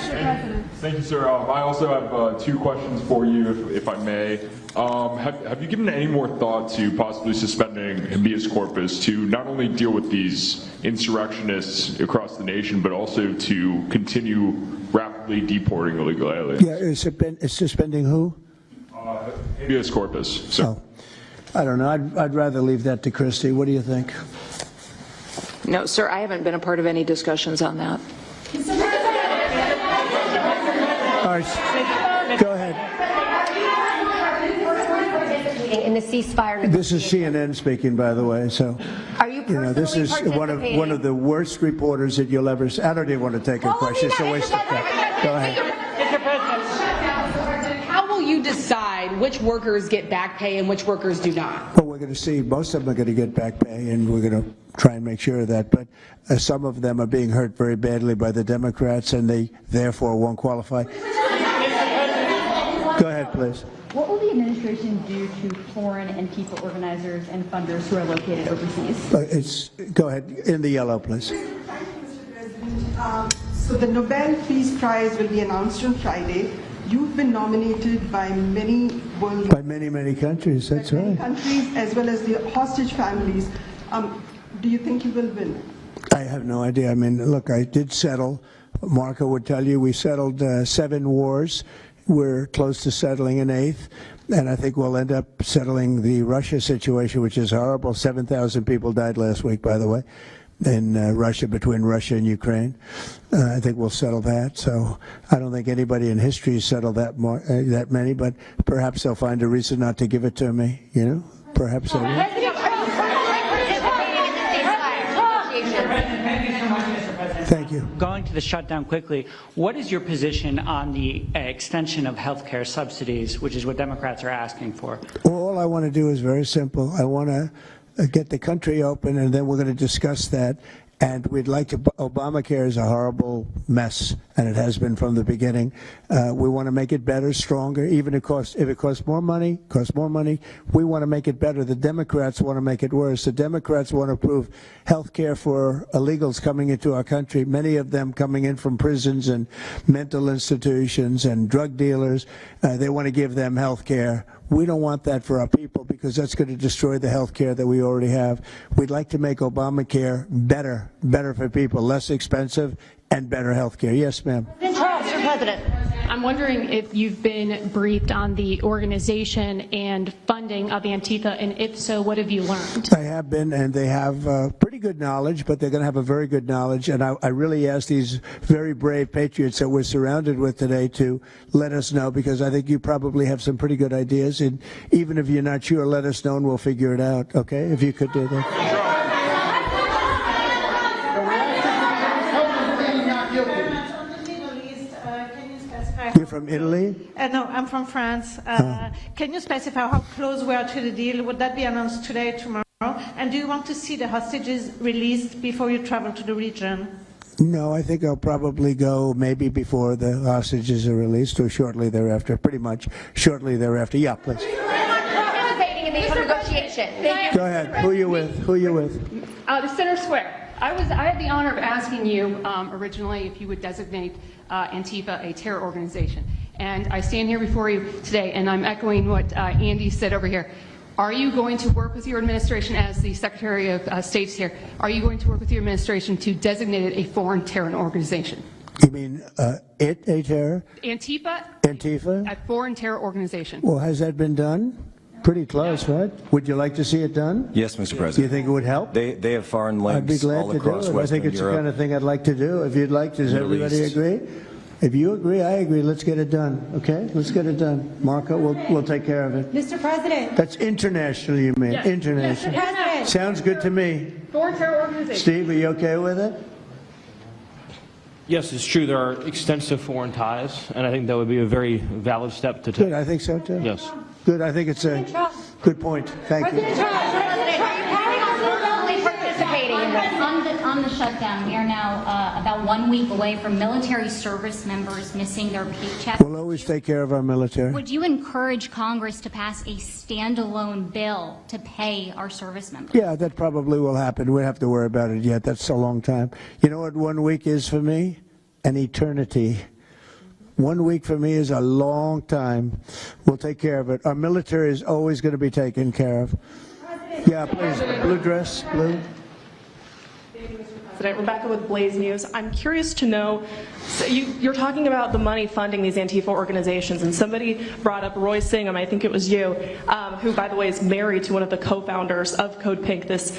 Thank you, sir. I also have two questions for you, if I may. Have you given any more thought to possibly suspending habeas corpus to not only deal with these insurrectionists across the nation, but also to continue rapidly deporting illegal aliens? Yeah, it's suspending who? Habeas corpus, sir. Oh, I don't know. I'd rather leave that to Christy. What do you think? No, sir, I haven't been a part of any discussions on that. All right, go ahead. In the ceasefire. This is CNN speaking, by the way. So, are you know, this is one of the worst reporters that you'll ever see. I don't even want to take a question. It's a waste of time. Go ahead. Mr. President, how will you decide which workers get back pay and which workers do not? Well, we're going to see. Most of them are going to get back pay, and we're going to try and make sure of that. But some of them are being hurt very badly by the Democrats, and they therefore won't qualify. Go ahead, please. What will the administration do to foreign and people organizers and funders who are located overseas? Go ahead. In the yellow, please. So the Nobel Peace Prize will be announced on Friday. You've been nominated by many world By many, many countries, that's right. countries as well as the hostage families. Do you think you will win? I have no idea. I mean, look, I did settle. Marco would tell you we settled 7 wars. We're close to settling an 8th. And I think we'll end up settling the Russia situation, which is horrible. 7,000 people died last week, by the way, in Russia, between Russia and Ukraine. I think we'll settle that. So I don't think anybody in history has settled that many, but perhaps they'll find a reason not to give it to me, you know? Perhaps they will. Thank you. Going to the shutdown quickly, what is your position on the extension of health care subsidies, which is what Democrats are asking for? All I want to do is very simple. I want to get the country open, and then we're going to discuss that. And we'd like to, Obamacare is a horrible mess, and it has been from the beginning. We want to make it better, stronger, even if it costs more money, we want to make it better. The Democrats want to make it worse. The Democrats want to approve health care for illegals coming into our country, many of them coming in from prisons and mental institutions and drug dealers. They want to give them health care. We don't want that for our people because that's going to destroy the health care that we already have. We'd like to make Obamacare better for people, less expensive and better health care. Yes, ma'am. Mr. President, I'm wondering if you've been briefed on the organization and funding of Antifa, and if so, what have you learned? I have been, and they have pretty good knowledge, but they're going to have a very good knowledge. And I really ask these very brave patriots that we're surrounded with today to let us know, because I think you probably have some pretty good ideas. And even if you're not sure, let us know and we'll figure it out, okay? If you could do that. You're from Italy? No, I'm from France. Can you specify how close we are to the deal? Would that be announced today, tomorrow? And do you want to see the hostages released before you travel to the region? No, I think I'll probably go maybe before the hostages are released or shortly thereafter, pretty much shortly thereafter. Yeah, please. Participating in the negotiation. Go ahead. Who are you with? Who are you with? The Center Square. I had the honor of asking you originally if you would designate Antifa a terror organization. And I stand here before you today, and I'm echoing what Andy said over here. Are you going to work with your administration, as the Secretary of State's here, are you going to work with your administration to designate it a foreign terror organization? You mean a terror? Antifa? A foreign terror organization. Well, has that been done? Pretty close, right? Would you like to see it done? Yes, Mr. President. Do you think it would help? They have foreign links I'd be glad all to across do it. Western I think it's Europe. the kind of thing I'd like to do. If you'd like, does everybody agree? If you agree, I agree. Let's get it done, okay? Let's get it done. Marco, we'll take care of it. Mr. President. That's international, you mean? Yes. International. Yes, Mr. President. Sounds good to me. Foreign terror organization. Steve, are you okay with it? Yes, it's true. There are extensive foreign ties, and I think that would be a very valid step to take. Good, I think so too. Yes. Good, I think it's a good point. Thank you. President, are you planning on participating in this? On the shutdown, we are now about 1 week away from military service members missing their paycheck. We'll always take care of our military. Would you encourage Congress to pass a standalone bill to pay our service members? Yeah, that probably will happen. We don't have to worry about it yet. That's a long time. You know what 1 week is for me? An eternity. 1 week for me is a long time. We'll take care of it. Our military is always going to be taken care of. Yeah, please. Blue dress, blue. President, Rebecca with Blaze News. I'm curious to know, so you're talking about the money funding these Antifa organizations, and somebody brought up Roy Singham, I think it was you, who, by the way, is married to one of the co-founders of Code Pink, this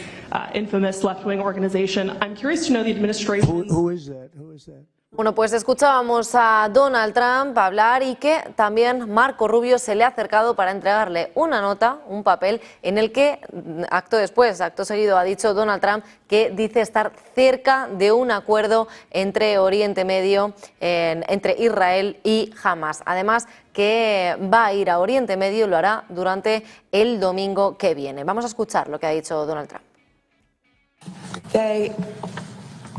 infamous left-wing organization. I'm curious to know the administration. Who is that? Who is that? Bueno, pues escuchábamos a Donald Trump hablar y que también Marco Rubio se le ha acercado para entregarle una nota, un papel, en el que acto seguido ha dicho Donald Trump que dice estar cerca de un acuerdo entre Oriente Medio, entre Israel y Hamás. Además, que va a ir a Oriente Medio y lo hará durante el domingo que viene. Vamos a escuchar lo que ha dicho Donald Trump.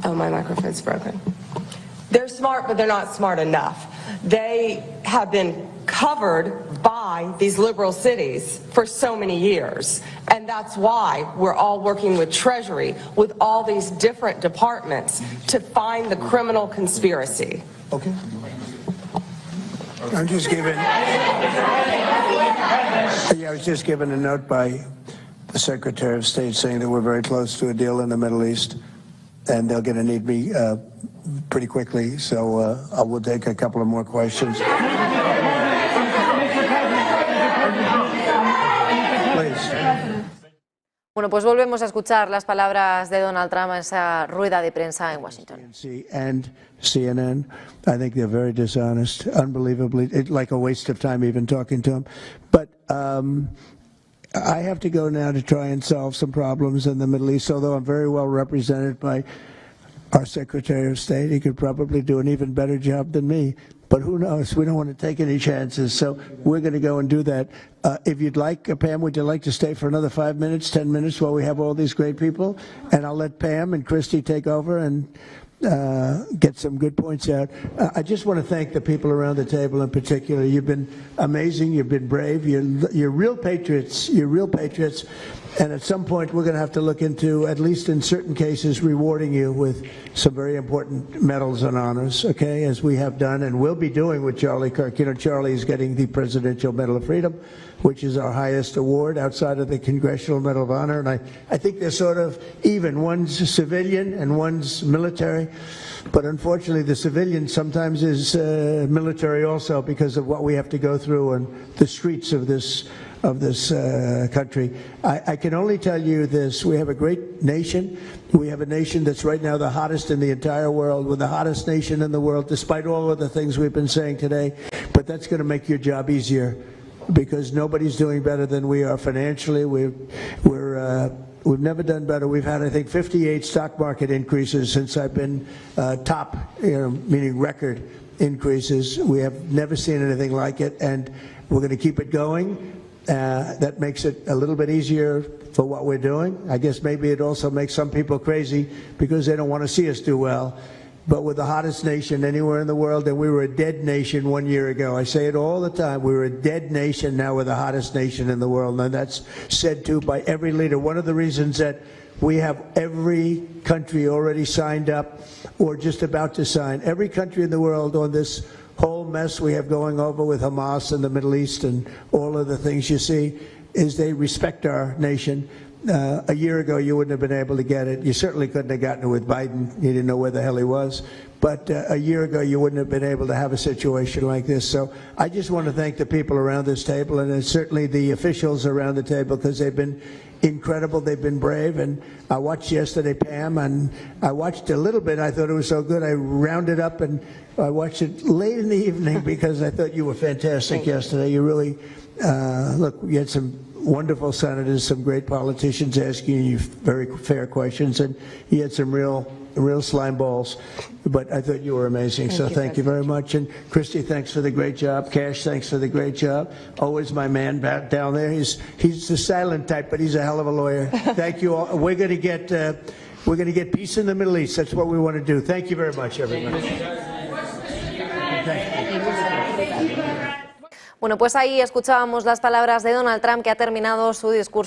Oh, my microphone's broken. They're smart, but they're not smart enough. They have been covered by these liberal cities for so many years. And that's why we're all working with Treasury, with all these different departments to find the criminal conspiracy. Okay. I'm just giving. I was just given a note by the Secretary of State saying that we're very close to a deal in the Middle East, and they're going to need me pretty quickly. So I will take a couple of more questions. Bueno, pues volvemos a escuchar las palabras de Donald Trump en esa rueda de prensa en Washington. And CNN, I think they're very dishonest, unbelievably, like a waste of time even talking to them. But I have to go now to try and solve some problems in the Middle East, although I'm very well represented by our Secretary of State. He could probably do an even better job than me. But who knows? We don't want to take any chances, so we're going to go and do that. If you'd like, Pam, would you like to stay for another 5 minutes, 10 minutes while we have all these great people? And I'll let Pam and Christy take over and get some good points out. I just want to thank the people around the table in particular. You've been amazing. You've been brave. You're real patriots. You're real patriots. And at some point, we're going to have to look into, at least in certain cases, rewarding you with some very important medals and honors, okay, as we have done and will be doing with Charlie Kirk. You know, Charlie is getting the Presidential Medal of Freedom, which is our highest award outside of the Congressional Medal of Honor. And I think they're sort of even. One's civilian and one's military. But unfortunately, the civilian sometimes is military also because of what we have to go through on the streets of this country. I can only tell you this: we have a great nation. We have a nation that's right now the hottest in the entire world. We're the hottest nation in the world, despite all of the things we've been saying today. But that's going to make your job easier, because nobody's doing better than we are financially. We've never done better. We've had, I think, 58 stock market increases since I've been top, meaning record increases. We have never seen anything like it, and we're going to keep it going. That makes it a little bit easier for what we're doing. I guess maybe it also makes some people crazy because they don't want to see us do well. But we're the hottest nation anywhere in the world, and we were a dead nation 1 year ago. I say it all the time. We were a dead nation. Now we're the hottest nation in the world, and that's said to by every leader. One of the reasons that we have every country already signed up or just about to sign, every country in the world on this whole mess we have going over with Hamas in the Middle East and all of the things you see, is they respect our nation. A year ago, you wouldn't have been able to get it. You certainly couldn't have gotten it with Biden. You didn't know where the hell he was. But a year ago, you wouldn't have been able to have a situation like this. So I just want to thank the people around this table, and certainly the officials around the table, because they've been incredible. They've been brave. And I watched yesterday, Pam, and I watched a little bit. I thought it was so good. I rounded up and I watched it late in the evening because I thought you were fantastic yesterday. You really, look, you had some wonderful senators, some great politicians asking you very fair questions, and you had some real slime balls. But I thought you were amazing, so thank you very much. And Christy, thanks for the great job. Cash, thanks for the great job. Always my man back down there. He's the silent type, but he's a hell of a lawyer. Thank you all. We're going to get peace in the Middle East. That's what we want to do. Thank you very much, everybody. Bueno, pues ahí escuchábamos las palabras de Donald Trump, que ha terminado su discurso.